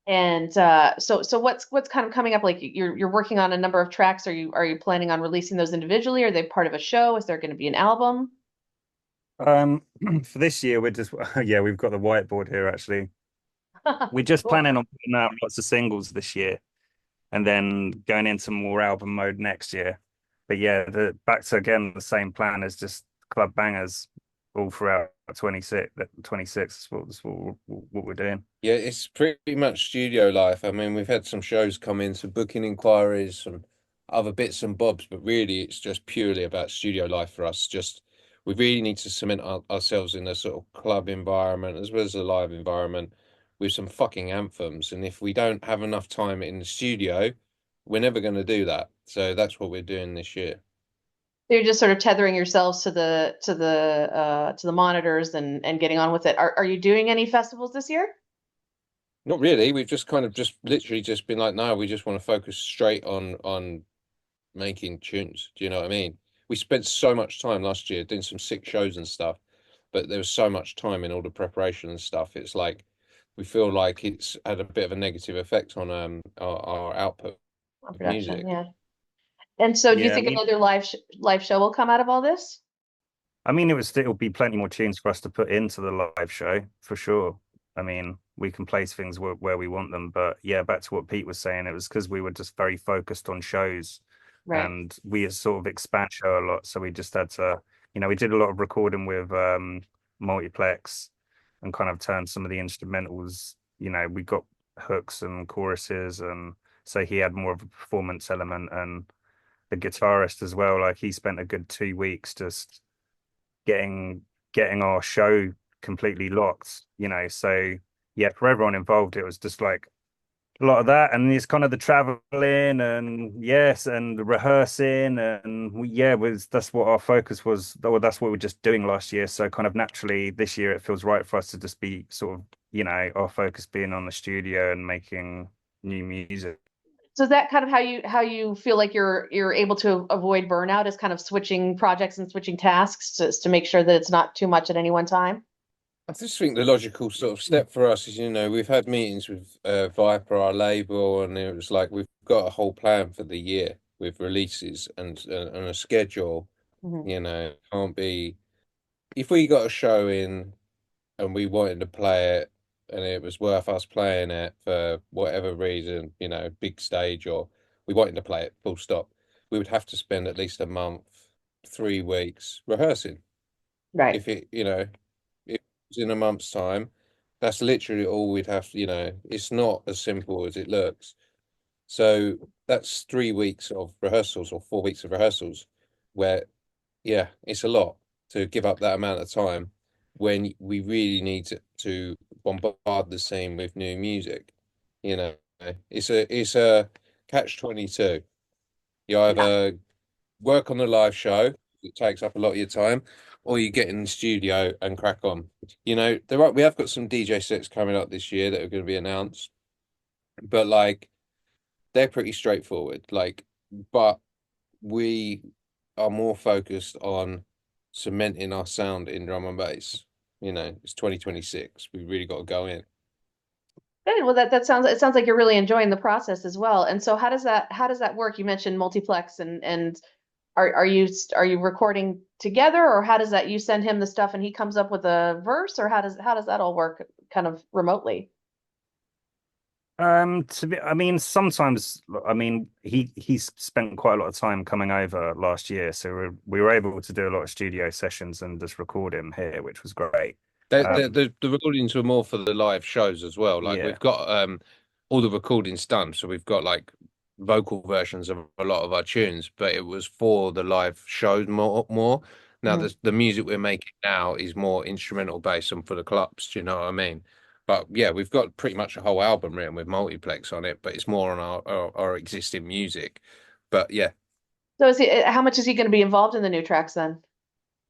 and so what's kind of coming up? Like you're working on a number of tracks. Are you planning on releasing those individually? Are they part of a show? Is there going to be an album? For this year, we're just yeah, we've got the whiteboard here actually. We're just Cool. planning on putting out lots of singles this year, and then going into more album mode next year. But yeah, the back to again the same plan as just club bangers all throughout 26. 26 is what we're doing. Yeah, it's pretty much studio life. I mean, we've had some shows come in, some booking inquiries, some other bits and bobs, but really it's just purely about studio life for us. Just we really need to cement ourselves in a sort of club environment as well as a live environment with some fucking anthems. And if we don't have enough time in the studio, we're never going to do that. So that's what we're doing this year. You're just sort of tethering yourselves to the monitors and getting on with it. Are you doing any festivals this year? Not really. We've just kind of just literally just been like, no, we just want to focus straight on making tunes. Do you know what I mean? We spent so much time last year doing some sick shows and stuff, but there was so much time in all the preparation and stuff. It's like we feel like it's had a bit of a negative effect on our output On of production, music. yeah. And so, do you Yeah, I think mean, another live show will come out of all this? it'll be plenty more tunes for us to put into the live show for sure. I mean, we can place things where we want them, but yeah, back to what Pete was saying, it was because we were just very focused on shows, Right. and we sort of expand show a lot, so we just had to, we did a lot of recording with multiplex and kind of turned some of the instrumentals. We got hooks and choruses, and so he had more of a performance element, and the guitarist as well. Like he spent a good 2 weeks just getting getting our show completely locked. So yeah, for everyone involved, it was just like a lot of that, and it's kind of the traveling and yes, and the rehearsing, and yeah, was that's what our focus was. Well, that's what we were just doing last year. So kind of naturally, this year it feels right for us to just be sort of our focus being on the studio and making new music. So is that kind of how you feel like you're able to avoid burnout, is kind of switching projects and switching tasks to make sure that it's not too much at any one time? I just think the logical sort of step for us is, we've had meetings with Viper, our label, and it was like we've got a whole plan for the year with releases and a schedule. Hmm. Can't be if we got a show in and we wanted to play it and it was worth us playing it for whatever reason, big stage or we wanted to play it, full stop, we would have to spend at least a month, 3 weeks rehearsing. Right. If it was in a month's time, that's literally all we'd have, it's not as simple as it looks. So that's 3 weeks of rehearsals or 4 weeks of rehearsals where, yeah, it's a lot to give up that amount of time when we really need to bombard the scene with new music. You know, it's a catch 22. You Yeah. either work on the live show, it takes up a lot of your time, or you get in the studio and crack on. We have got some DJ sets coming up this year that are going to be announced, but like they're pretty straightforward. But we are more focused on cementing our sound in drum and bass. It's 2026. We really got to go in. Good. Well, that sounds it sounds like you're really enjoying the process as well. And so how does that work? You mentioned multiplex and are you recording together, or how does that you send him the stuff and he comes up with a verse, or how does that all work kind of remotely? I mean, sometimes, I mean, he's spent quite a lot of time coming over last year, so we were able to do a lot of studio sessions and just record him here, which was great. Um, The recordings were more for the live shows as well. Like yeah, we've got all the recordings done, so we've got like vocal versions of a lot of our tunes, but it was for the live shows more. Now Mhm. the music we're making now is more instrumental based and for the clubs, do you know what I mean? But yeah, we've got pretty much a whole album written with multiplex on it, but it's more on our existing music. But yeah, So how much is he going to be involved in the new tracks then?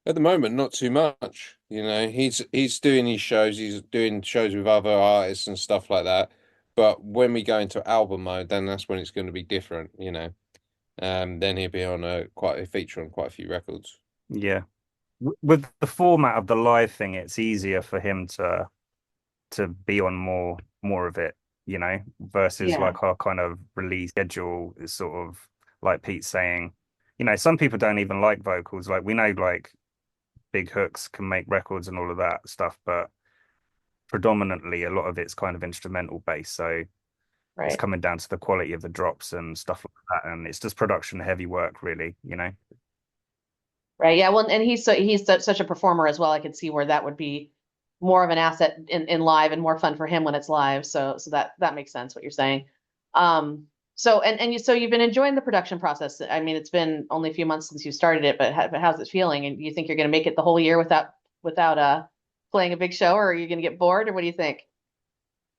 at the moment, not too much. You know, he's doing his shows, he's doing shows with other artists and stuff like that. But when we go into album mode, then that's when it's going to be different, you know. Then he'll be on quite a feature on quite a few records. yeah. With the format of the live thing, it's easier for him to be on more of it, you know, versus Yeah. like our kind of release schedule is sort of like Pete's saying, you know, some people don't even like vocals. Like we know like big hooks can make records and all of that stuff, but predominantly a lot of it's kind of instrumental based. So it's Right. coming down to the quality of the drops and stuff like that. And it's just production heavy work, really, you know? Right. Yeah. Well, and he's such a performer as well. I could see where that would be more of an asset in live and more fun for him when it's live. So that makes sense what you're saying. So you've been enjoying the production process. I mean, it's been only a few months since you started it, but how's it feeling? And you think you're going to make it the whole year without playing a big show, or are you going to get bored, or what do you think?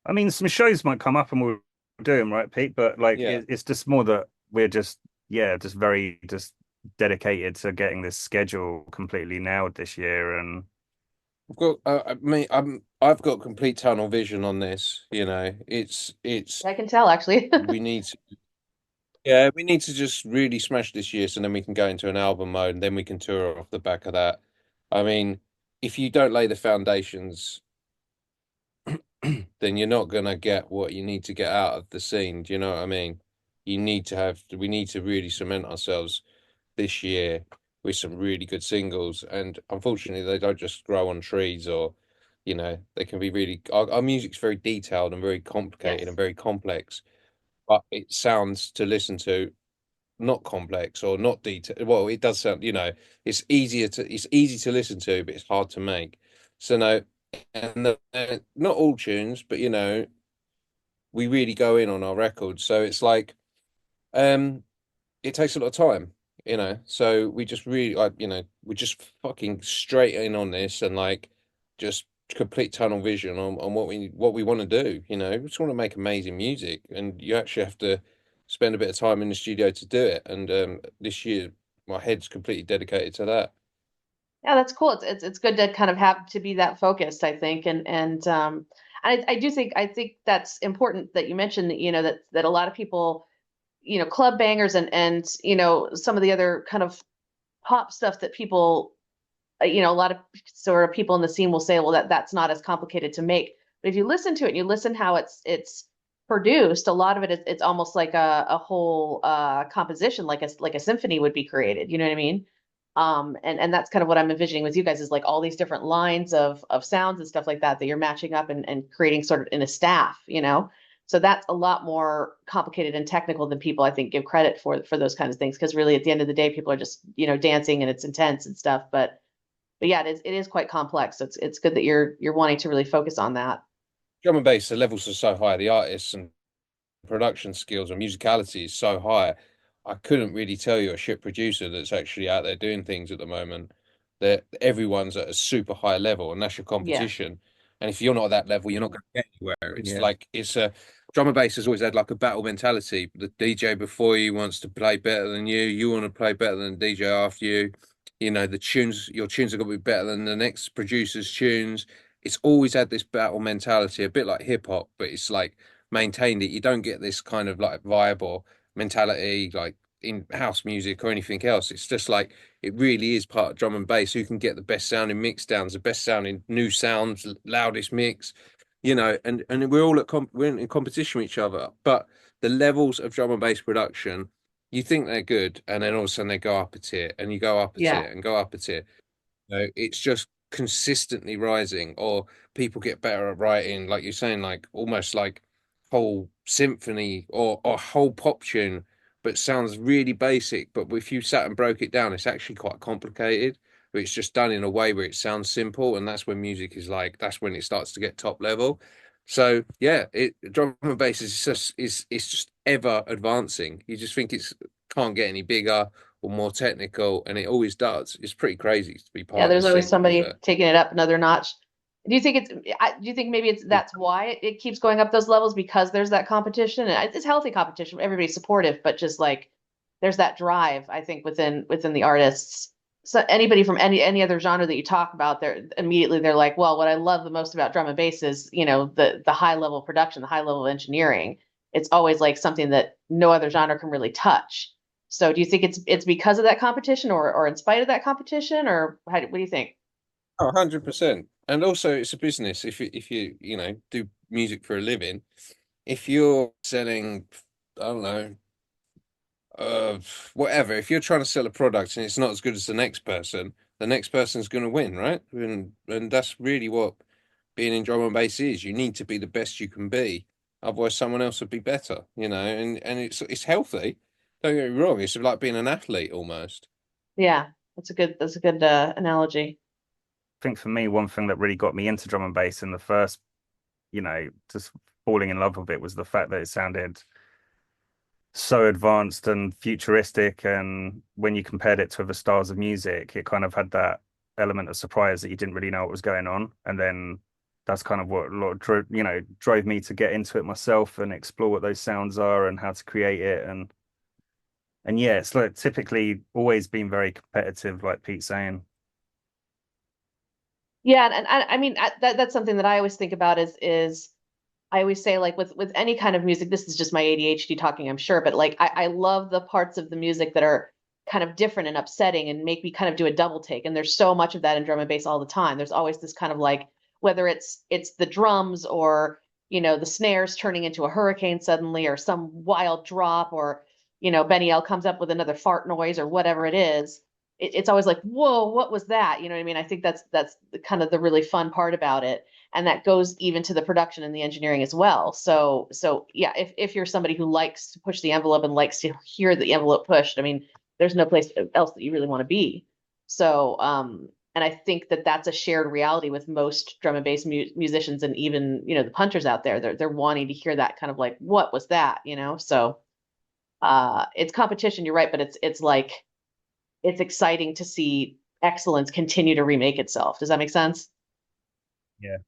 I mean, some shows might come up and we'll do them, right, Pete? But like, Yeah. it's just more that we're just, yeah, just very just dedicated to getting this schedule completely nailed this year. And I've got I've got complete tunnel vision on this, you know. I can tell actually. We need to yeah, we need to just really smash this year so then we can go into an album mode and then we can tour off the back of that. I mean, if you don't lay the foundations, then you're not gonna get what you need to get out of the scene. Do you know what I mean? We need to really cement ourselves this year with some really good singles. And unfortunately, they don't just grow on trees or, you know, they can be really, our music's very detailed and very complicated and Yes. very complex, but it sounds to listen to not complex or not detailed. Well, it does sound, you know, it's easy to listen to, but it's hard to make. So no, and not all tunes, but you know, we really go in on our records. So it's like, um, it takes a lot of time, you know. So we just really like, you know, we're just fucking straight in on this and like just complete tunnel vision on what we want to do. You know, we just want to make amazing music, and you actually have to spend a bit of time in the studio to do it. And this year, my head's completely dedicated to that. Yeah, that's cool. It's good to kind of have to be that focused, I think, and I think that's important that you mentioned that that a lot of people, club bangers and some of the other kind of pop stuff that people, a lot of sort of people in the scene will say, well, that's not as complicated to make. But if you listen to it and you listen how it's produced, a lot of it is it's almost like a whole composition, like a symphony would be created. You know what I mean? And that's kind of what I'm envisioning with you guys is like all these different lines of sounds and stuff like that that you're matching up and creating sort of in a staff. So that's a lot more complicated and technical than people I think give credit for those kinds of things. Because really, at the end of the day, people are just dancing and it's intense and stuff. But yeah, it is quite complex. So it's good that you're wanting to really focus on that. Drum and bass, the levels are so high, the artists and production skills and musicality is so high. I couldn't really tell you a shit producer that's actually out there doing things at the moment. That everyone's at a super high level, and that's your Yeah. competition. And if you're not at that level, you're not going to get anywhere. It's yeah, like it's a drum and bass has always had like a battle mentality. The DJ before you wants to play better than you. You want to play better than the DJ after you. You know, your tunes are going to be better than the next producer's tunes. It's always had this battle mentality, a bit like hip hop, but it's like maintained it. You don't get this kind of like vibe or mentality like in house music or anything else. It's just like it really is part of drum and bass. Who can get the best sounding mix downs, the best sounding new sounds, loudest mix, you know, and we're all we're in competition with each other. But the levels of drum and bass production, you think they're good, and then all of a sudden they go up a tier, and you go up a Yeah. tier, and go up a tier. So it's just consistently rising, or people get better at writing, like you're saying, like almost like whole symphony or whole pop tune, but sounds really basic. But if you sat and broke it down, it's actually quite complicated. But it's just done in a way where it sounds simple, and that's when music is like that's when it starts to get top level. So yeah, drum and bass is just it's just ever advancing. You just think it's can't get any bigger or more technical, and it always does. It's pretty crazy to be Yeah, part of the there's always scene, to be somebody fair. taking it up another notch. Do you think do you think maybe that's why it keeps going up those levels because there's that competition and it's healthy competition. Everybody's supportive, but just like there's that drive, I think, within the artists. So anybody from any other genre that you talk about, they're like, well, what I love the most about drum and bass is, the high level production, the high level of engineering. It's always like something that no other genre can really touch. So do you think it's because of that competition or in spite of that competition or what do you think? Oh, 100%. And also it's a business. If you, you know, do music for a living, if you're selling, I don't know, uh whatever, if you're trying to sell a product and it's not as good as the next person's going to win, right? And that's really what being in drum and bass is. You need to be the best you can be, otherwise someone else would be better, you know. And it's healthy, don't get me wrong, it's like being an athlete almost. Yeah, that's a good analogy. think for me, one thing that really got me into drum and bass in the first, just falling in love with it was the fact that it sounded so advanced and futuristic. And when you compared it to other styles of music, it kind of had that element of surprise that you didn't really know what was going on. And then that's kind of what drove me to get into it myself and explore what those sounds are and how to create it. And yeah, it's like typically always been very competitive, like Pete's saying. Yeah, and I mean that's something that I always think about is I always say like with any kind of music, this is just my ADHD talking, I'm sure, but like I love the parts of the music that are kind of different and upsetting and make me kind of do a double take. And there's so much of that in drum and bass all the time. There's always this kind of like whether it's the drums or the snares turning into a hurricane suddenly or some wild drop or Benny L comes up with another fart noise or whatever it is. It's always like, whoa, what was that? You know what I mean? I think that's kind of the really fun part about it and that goes even to the production and the engineering as well. So yeah, if you're somebody who likes to push the envelope and likes to hear the envelope pushed, I mean, there's no place else that you really want to be. So and I think that that's a shared reality with most drum and bass musicians and even the punchers out there. They're wanting to hear that kind of like what was that, So it's competition, you're right, but it's like it's exciting to see excellence continue to remake itself. Does that make sense? Yeah.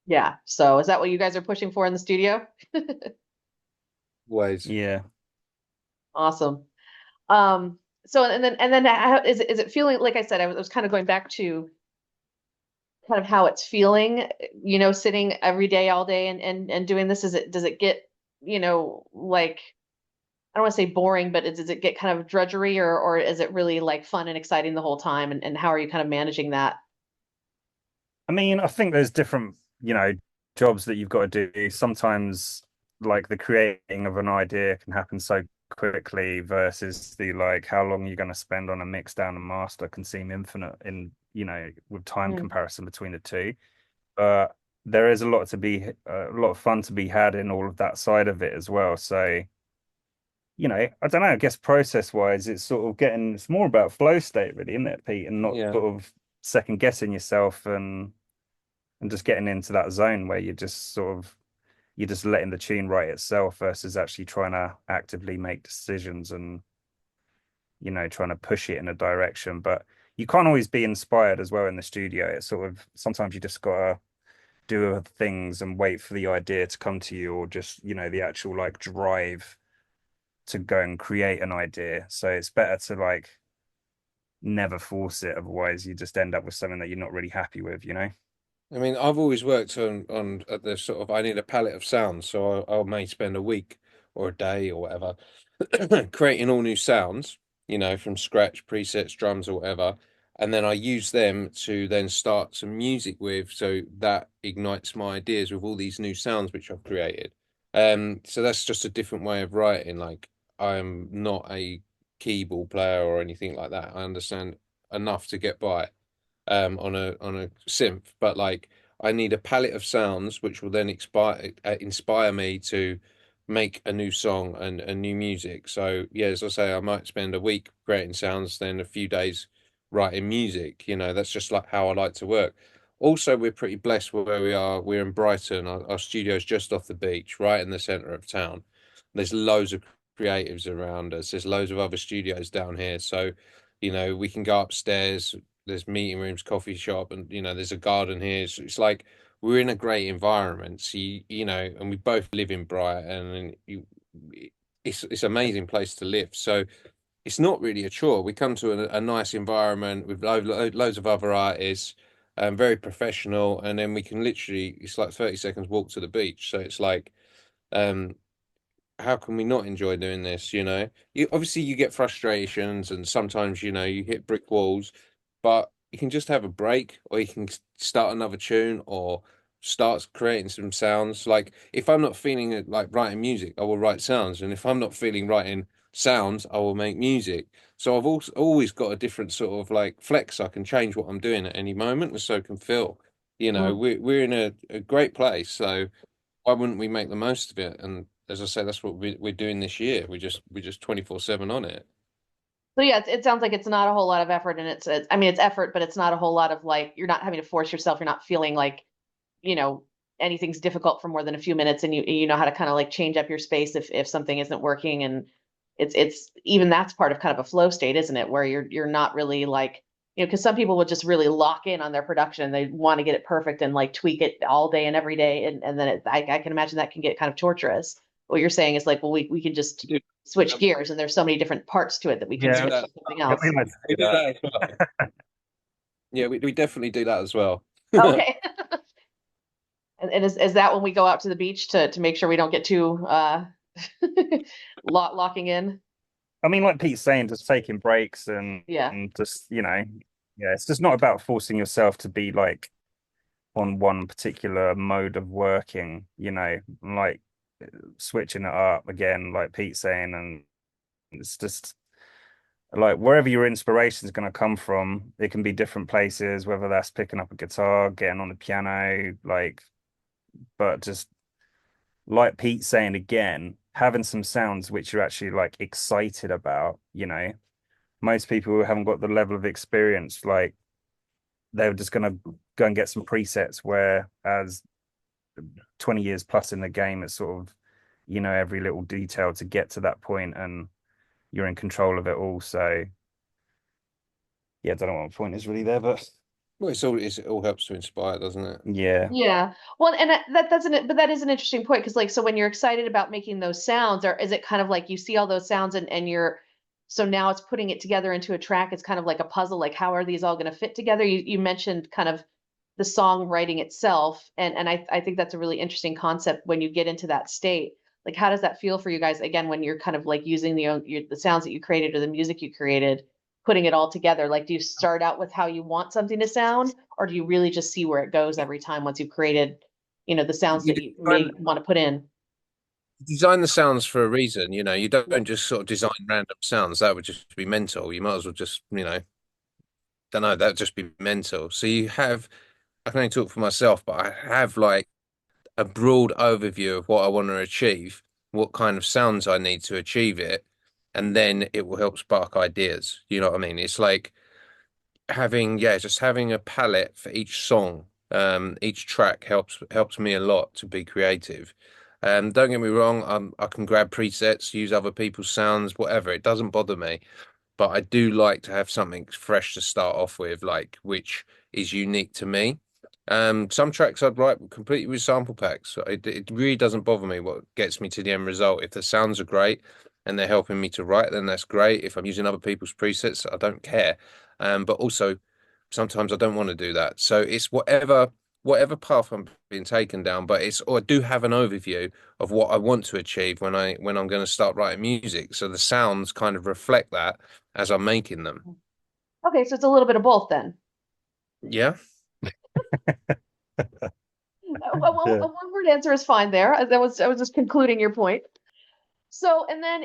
Yeah. So is that what you guys are pushing for in the studio? Ways. Yeah. Awesome. So and then is it feeling like I said, I was kind of going back to kind of how it's feeling, sitting every day, all day and doing this? Does it get, like I don't want to say boring, but does it get kind of drudgery or is it really like fun and exciting the whole time? And how are you kind of managing that? I mean, I think there's different, jobs that you've got to do. Sometimes, like the creating of an idea can happen so quickly versus the like how long you're going to spend on a mix down and master can seem infinite in, with time Mm. comparison between the two. But there is a lot of fun to be had in all of that side of it as well. So, I don't know, I guess process wise, it's more about flow state really, isn't it, Pete? And not Yeah. sort of second guessing yourself and just getting into that zone where you're just letting the tune write itself versus actually trying to actively make decisions and trying to push it in a direction. But you can't always be inspired as well in the studio. It's sort of sometimes you just gotta do things and wait for the idea to come to you, or just the actual like drive to go and create an idea. So it's better to like never force it, otherwise you just end up with something that you're not really happy with. I mean, I've always worked on at the sort of I need a palette of sounds, so I may spend a week or a day or whatever creating all new sounds, you know, from scratch, presets, drums or whatever. and then I use them to then start some music with, so that ignites my ideas with all these new sounds which I've created. So that's just a different way of writing. Like, I'm not a keyboard player or anything like that. I understand enough to get by on a synth, but like I need a palette of sounds which will then inspire me to make a new song and a new music. So yeah, as I say, I might spend a week creating sounds, then a few days writing music. You know, that's just like how I like to work. Also, we're pretty blessed where we are. We're in Brighton. Our studio's just off the beach, right in the center of town. There's loads of creatives around us. There's loads of other studios down here. So, you know, we can go upstairs. There's meeting rooms, coffee shop, and you know, there's a garden here. So it's like we're in a great environment. So you know, and we both live in Brighton, and it's an amazing place to live. So it's not really a chore. We come to a nice environment with loads of other artists, very professional, and then we can literally, it's like 30 seconds walk to the beach. So it's like, um, how can we not enjoy doing this? You know, you obviously you get frustrations, and sometimes you know you hit brick walls, but you can just have a break, or you can start another tune, or start creating some sounds. Like if I'm not feeling like writing music, I will write sounds, and if I'm not feeling writing sounds, I will make music. So I've also always got a different sort of like flex. I can change what I'm doing at any moment, and so can Phil. You know, Mm. we're in a great place, so why wouldn't we make the most of it? And as I say, that's what we're doing this year. We're just 24/7 on it. So yeah, it sounds like it's not a whole lot of effort, and I mean, it's effort, but it's not a whole lot of like, you're not having to force yourself. You're not feeling like, you know, anything's difficult for more than a few minutes, and you know how to kind of like change up your space if something isn't working. And it's even that's part of kind of a flow state, isn't it? Where you're not really like, you know, because some people would just really lock in on their production. They want to get it perfect and like tweak it all day and every day, and then I can imagine that can get kind of torturous. What you're saying is like, well, we can just We do, switch gears, and there's so many different parts to it that we can Yeah, switch that to something yeah, we else. like to we do do that. that as well. Yeah, we definitely do that as well. Okay. And is that when we go out to the beach to make sure we don't get too locking in? I mean, like Pete's saying, just taking breaks Yeah. and just, you know, yeah, it's just not about forcing yourself to be like on one particular mode of working, you know, like switching it up again, like Pete's saying, and it's just like wherever your inspiration is going to come from, it can be different places, whether that's picking up a guitar, getting on the piano, like, but just like Pete's saying again, having some sounds which you're actually like excited about, you know. Most people who haven't got the level of experience, like they're just gonna go and get some presets, whereas 20 years plus in the game, it's sort of, you know, every little detail to get to that point and you're in control of it all. So yeah, I don't know what my point is really there, but Well, it all helps to inspire, doesn't it? yeah. Yeah. Well, and but that is an interesting point, because like, so when you're excited about making those sounds, or is it kind of like you see all those sounds, and you're, so now it's putting it together into a track. It's kind of like a puzzle. Like, how are these all going to fit together? You mentioned kind of the songwriting itself, and I think that's a really interesting concept when you get into that state. Like, how does that feel for you guys again when you're kind of like using the sounds that you created or the music you created, putting it all together? Like, do you start out with how you want something to sound, or do you really just see where it goes every time once you've created, you know, the sounds You that you may want to put in? design the sounds for a reason, you know. You Yeah. don't just sort of design random sounds. That would just be mental. You might as well just, you know, don't know, that'd just be mental. So you have, I can only talk for myself, but I have like a broad overview of what I want to achieve, what kind of sounds I need to achieve it, and then it will help spark ideas. You know what I mean? It's like having, yeah, just having a palette for each song. Each track helps me a lot to be creative. Don't get me wrong, I can grab presets, use other people's sounds, whatever. It doesn't bother me, but I do like to have something fresh to start off with, like which is unique to me. Some tracks I'd write completely with sample packs. It really doesn't bother me what gets me to the end result. If the sounds are great and they're helping me to write, then that's great. If I'm using other people's presets, I don't care. But also sometimes I don't want to do that. So it's whatever path I'm being taken down, but it's, or I do have an overview of what I want to achieve when I'm going to start writing music. So the sounds kind of reflect that as I'm making them. Okay, so it's a little bit of both then. Yeah. Yeah. A one-word answer is fine there. I was just concluding your point. So, and then,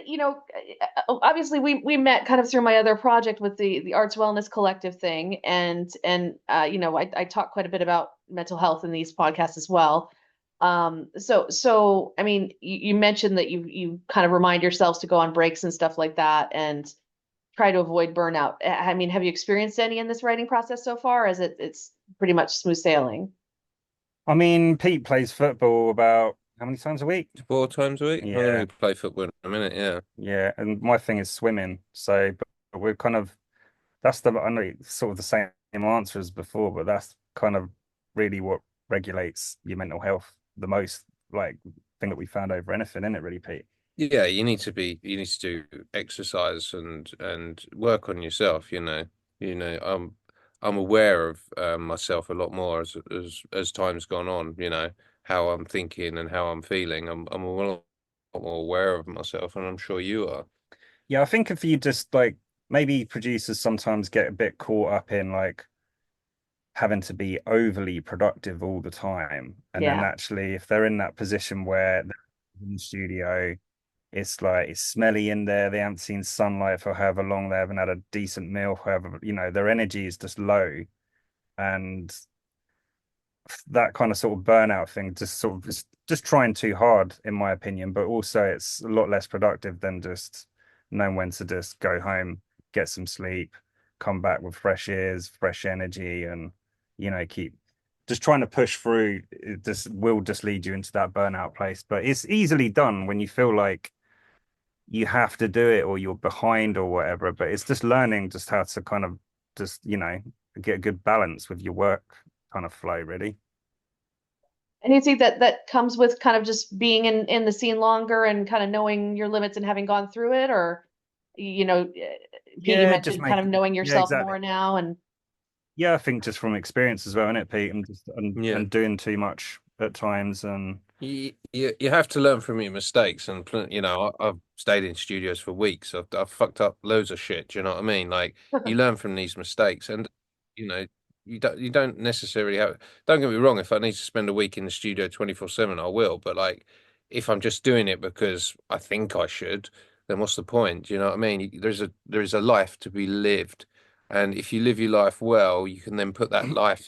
obviously we met kind of through my other project with the Arts Wellness Collective thing, I talk quite a bit about mental health in these podcasts as well. So I mean, you mentioned that you kind of remind yourselves to go on breaks and stuff like that, and try to avoid burnout. I mean, have you experienced any in this writing process so far? Or is it's pretty much smooth sailing? I mean, Pete plays football about how many times a week? 4 times a week. I'm Yeah, gonna play football in a minute. Yeah. yeah. And my thing is swimming. So, but we're kind of I know it's sort of the same answer as before, but that's kind of really what regulates your mental health the most, like thing that we found over anything, isn't it, really, Pete? Yeah, you need to do exercise and work on yourself, I'm aware of myself a lot more as time's gone on, how I'm thinking and how I'm feeling. I'm a lot more aware of myself, and I'm sure you are. Yeah, I think if you just like maybe producers sometimes get a bit caught up in like having to be overly productive all the time. And then Yeah. actually, if they're in that position where they're in the studio, it's like it's smelly in there, they haven't seen sunlight for however long, they haven't had a decent meal, however, their energy is just low. And that kind of sort of burnout thing just sort of just trying too hard, in my opinion, but also it's a lot less productive than just knowing when to just go home, get some sleep, come back with fresh ears, fresh energy, and keep just trying to push through. It just will just lead you into that burnout place. But it's easily done when you feel like you have to do it or you're behind or whatever. But it's just learning just how to kind of just, get a good balance with your work kind of flow, really. And you think that that comes with kind of just being in the scene longer and kind of knowing your limits and having gone through it, or Pete, you Yeah, just mentioned kind of making, knowing yeah, yourself exactly. more now, and Yeah, I think just from experience as well, innit, Pete, and just Yeah. and doing too much at times, and You have to learn from your mistakes, and I've stayed in studios for weeks. I've fucked up loads of shit. Do you know what I mean? Like, you learn from these mistakes, and you know you don't necessarily have. Don't get me wrong. If I need to spend a week in the studio 24/7, I will. But like, if I'm just doing it because I think I should, then what's the point? Do you know what I mean? There's a life to be lived, and if you live your life well, you can then put that life,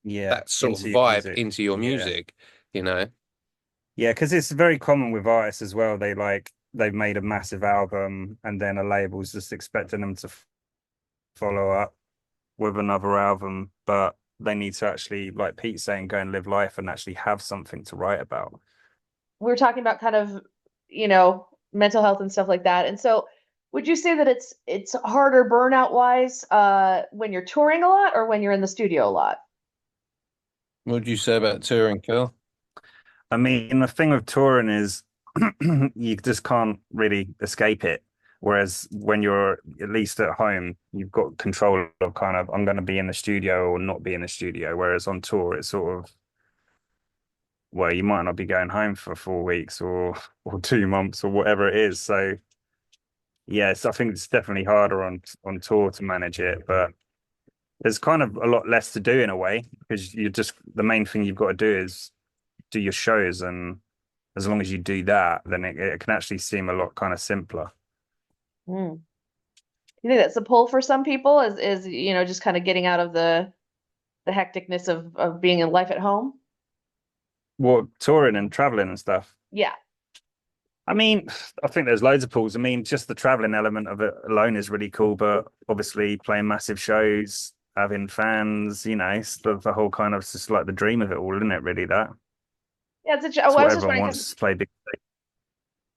yeah, that sort of into your vibe music. into your Yeah, music. You know. yeah, because it's very common with artists as well. They've made a massive album, and then a label's just expecting them to follow up with another album, but they need to actually, like Pete's saying, go and live life and actually have something to write about. we were talking about kind of, mental health and stuff like that. And so, would you say that it's harder burnout wise when you're touring a lot or when you're in the studio a lot? What do you say about touring, Phil? I mean, the thing with touring is you just can't really escape it. Whereas when you're at least at home, you've got control of kind of, I'm going to be in the studio or not be in the studio. Whereas on tour, it's sort of, well, you might not be going home for 4 weeks or 2 months or whatever it is. So yes, I think it's definitely harder on tour to manage it, but there's kind of a lot less to do in a way because the main thing you've got to do is do your shows, and as long as you do that, then it can actually seem a lot kind of simpler. Hmm. You think that's a pull for some people is just kind of getting out of the hecticness of being in life at home? What touring and traveling and stuff. Yeah. I mean, I think there's loads of pulls. I mean, just the traveling element of it alone is really cool, but obviously playing massive shows, having fans, it's the whole kind of it's just like the dream of it all, isn't it? Really, Yeah, that's I what was just everyone wondering wants because to play big.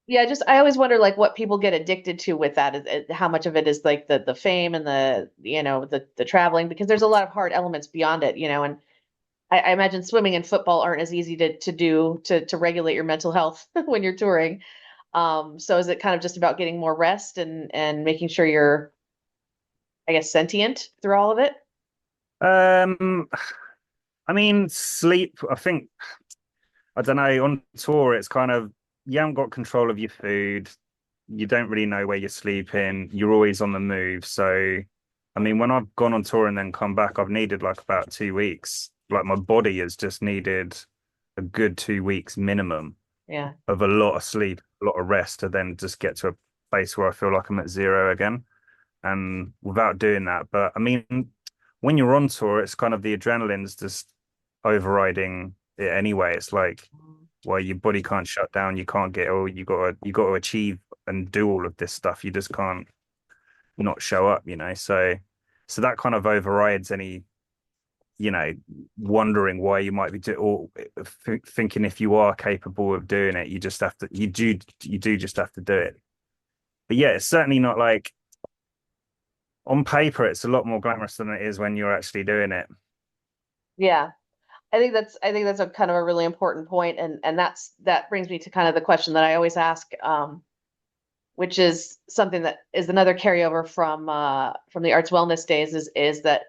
yeah, just I always wonder like what people get addicted to with that. How much of it is like the fame and the traveling, because there's a lot of hard elements beyond it, and I imagine swimming and football aren't as easy to do to regulate your mental health when you're touring. So is it kind of just about getting more rest and making sure you're, I guess, sentient through all of it? Um, I mean, sleep. I think I don't know. On tour, it's kind of you haven't got control of your food. You don't really know where you're sleeping. You're always on the move, so I mean, when I've gone on tour and then come back, I've needed like about 2 weeks. Like my body has just needed a good 2 weeks minimum Yeah. of a lot of sleep, a lot of rest to then just get to a place where I feel like I'm at zero again. And without doing that, but I mean, when you're on tour, it's kind of the adrenaline's just overriding it anyway. It's like, well, your body can't shut down. You can't get, oh, you got to achieve and do all of this stuff. You just can't not show up, you know. So that kind of overrides any, you know, wondering why you might be or thinking if you are capable of doing it, you just have to, you do just have to do it. But yeah, it's certainly not like on paper, it's a lot more glamorous than it is when you're actually doing it. Yeah. I think that's a kind of a really important point, and that brings me to kind of the question that I always ask, which is something that is another carryover from the arts wellness days is that,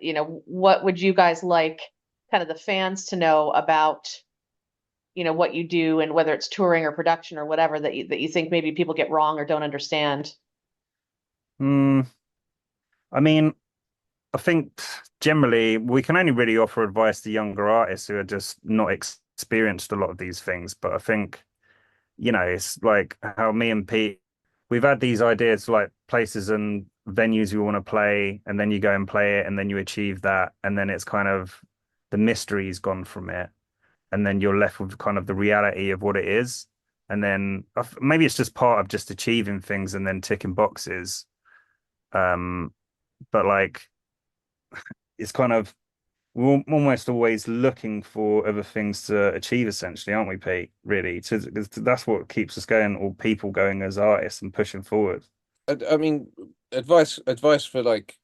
what would you guys like kind of the fans to know about, what you do, and whether it's touring or production or whatever that you think maybe people get wrong or don't understand. Hmm. I mean, I think generally we can only really offer advice to younger artists who are just not experienced a lot of these things. But I think, it's like how me and Pete, we've had these ideas like places and venues we want to play, and then you go and play it, and then you achieve that, and then it's kind of the mystery's gone from it, and then you're left with kind of the reality of what it is. And then maybe it's just part of just achieving things and then ticking boxes. Um, but like it's kind of we're almost always looking for other things to achieve, essentially, aren't we, Pete? Really, that's what keeps us going, or people going as artists and pushing forward. I mean, advice for like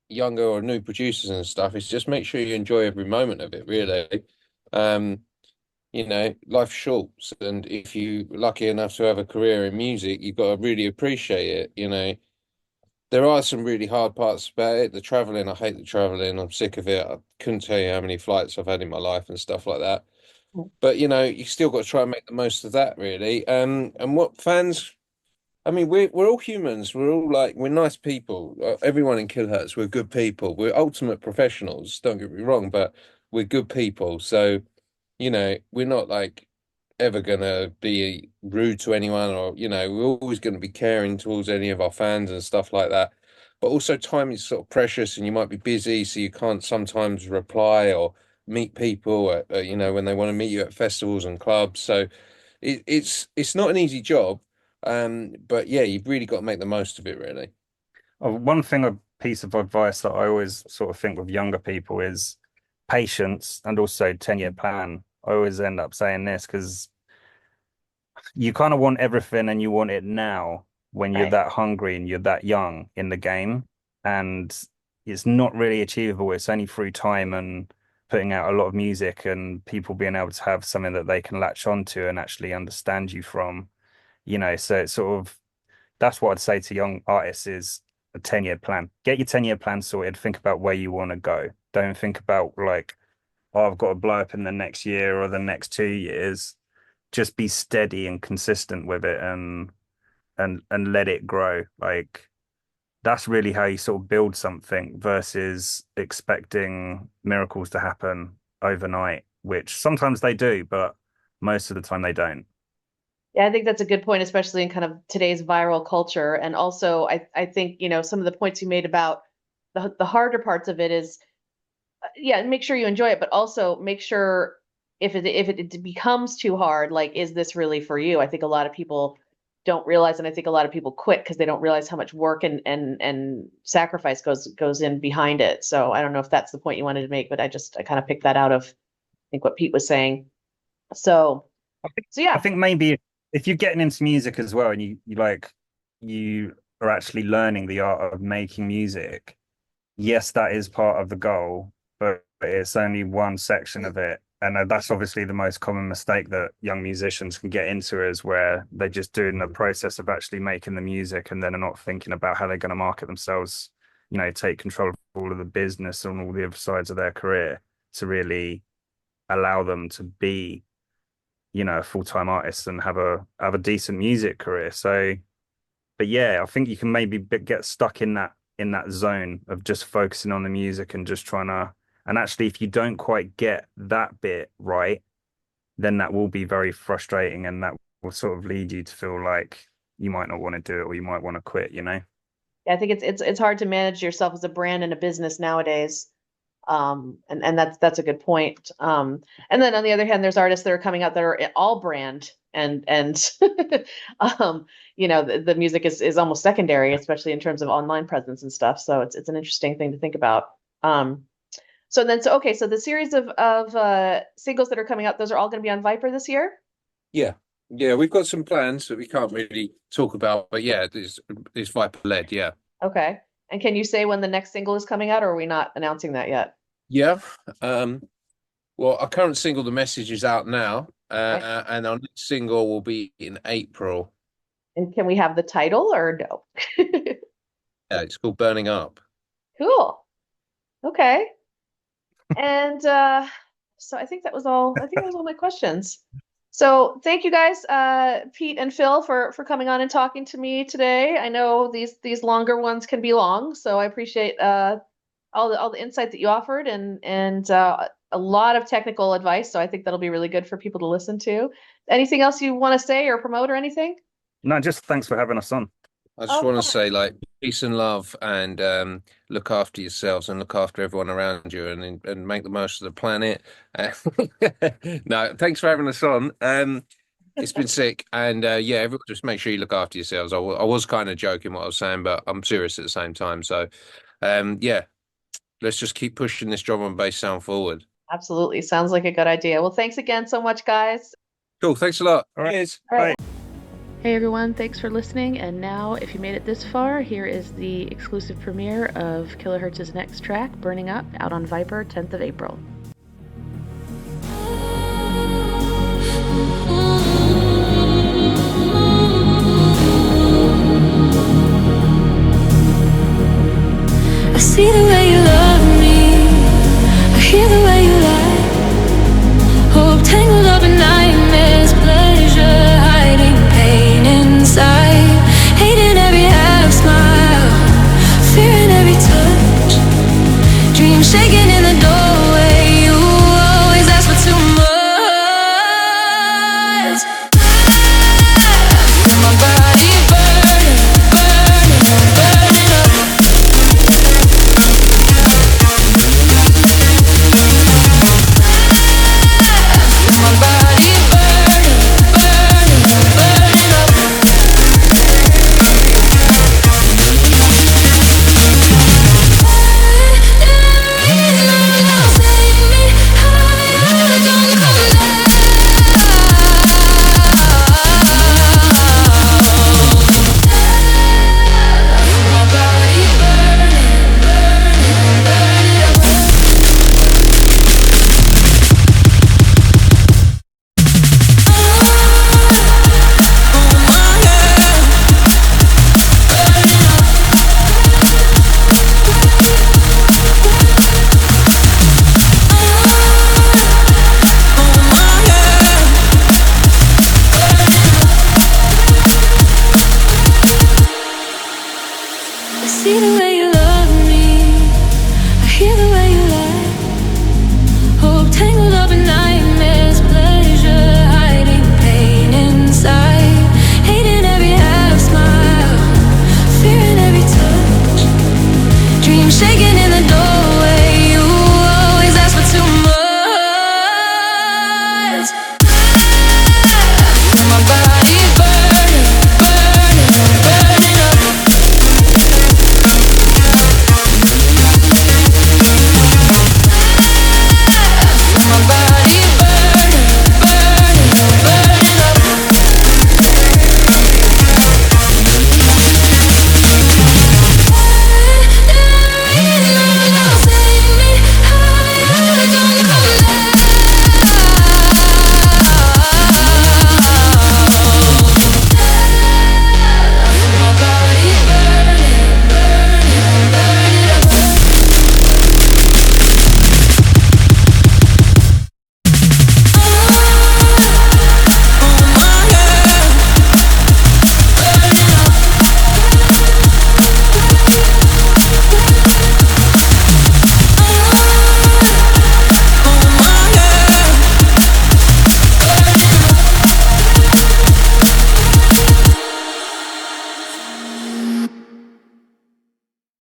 younger or new producers and stuff is just make sure you enjoy every moment of it, really. Um, life's short, and if you're lucky enough to have a career in music, you've got to really appreciate it. There are some really hard parts about it. The traveling, I hate the traveling. I'm sick of it. I couldn't tell you how many flights I've had in my life and stuff like that. But you still got to try and make the most of that, really. And what fans, I mean, we're all humans. We're all like we're nice people. Everyone in Kill Hertz, we're good people. We're ultimate professionals. Don't get me wrong, but we're good people. So we're not like ever gonna be rude to anyone, or we're always going to be caring towards any of our fans and stuff like that. But also time is sort of precious, and you might be busy, so you can't sometimes reply or meet people at, when they want to meet you at festivals and clubs. So it's not an easy job, but yeah, you've really got to make the most of it, really. One thing, a piece of advice that I always sort of think with younger people is patience and also 10-year plan. I always end up saying this because you kind of want everything and you want it now when you're Right. that hungry and you're that young in the game. And it's not really achievable. It's only through time and putting out a lot of music and people being able to have something that they can latch onto and actually understand you from, So it's sort of that's what I'd say to young artists is a 10-year plan. Get your 10-year plan sorted. Think about where you want to go. Don't think about like, oh, I've got to blow up in the next year or the next 2 years. Just be steady and consistent with it and let it grow. Like that's really how you sort of build something versus expecting miracles to happen overnight, which sometimes they do, but most of the time they don't. Yeah, I think that's a good point, especially in kind of today's viral culture. And also, I think, some of the points you made about the harder parts of it is, yeah, make sure you enjoy it, but also make sure if it becomes too hard, like, is this really for you? I think a lot of people don't realize, and I think a lot of people quit because they don't realize how much work and sacrifice goes in behind it. So I don't know if that's the point you wanted to make, but I kind of picked that out of, I think, what Pete was saying. So I think, so I yeah. think maybe if you're getting into music as well and you are actually learning the art of making music, yes, that is part of the goal, but it's only one section of it. And that's obviously the most common mistake that young musicians can get into is where they're just doing the process of actually making the music and then are not thinking about how they're going to market themselves, take control of all of the business and all the other sides of their career to really allow them to be, a full-time artist and have a decent music career. So, but yeah, I think you can maybe get stuck in that in that zone of just focusing on the music and just trying to, and actually if you don't quite get that bit right, then that will be very frustrating, and that will sort of lead you to feel like you might not want to do it or you might want to quit, you know? I think it's hard to manage yourself as a brand and a business nowadays. And that's a good point. And then on the other hand, there's artists that are coming out that are all brand and the music is almost secondary, especially in terms of online presence and stuff. So it's an interesting thing to think about. So the series of singles that are coming out, those are all going to be on Viper this year? Yeah. Yeah, we've got some plans that we can't really talk about, but yeah, it's Viper led, yeah. Okay. And can you say when the next single is coming out, or are we not announcing that yet? Yeah. Well, our current single, The Message, is out now, and our next single will be in April. And can we have the title or no? Yeah, it's called Burning Up. Cool. Okay. And so I think that was all. I think that was all my questions. So thank you guys, Pete and Phil, for coming on and talking to me today. I know these longer ones can be long, so I appreciate all the insight that you offered and a lot of technical advice. So I think that'll be really good for people to listen to. Anything else you want to say or promote or anything? No, just thanks for having us on. I just want to say, like, peace and love, and look after yourselves and look after everyone around you, and make the most of the planet. No, thanks for having us on. It's been sick, and yeah, everyone just make sure you look after yourselves. I was kind of joking what I was saying, but I'm serious at the same time. So, yeah, let's just keep pushing this drum and bass sound forward. Absolutely, sounds like a good idea. Well, thanks again so much, guys. Cool, thanks a lot. All right. Cheers. All right. Bye. Hey everyone, thanks for listening. And now, if you made it this far, here is the exclusive premiere of Kilohertz's next track, Burning Up, out on Viper, 10th of April. I see the way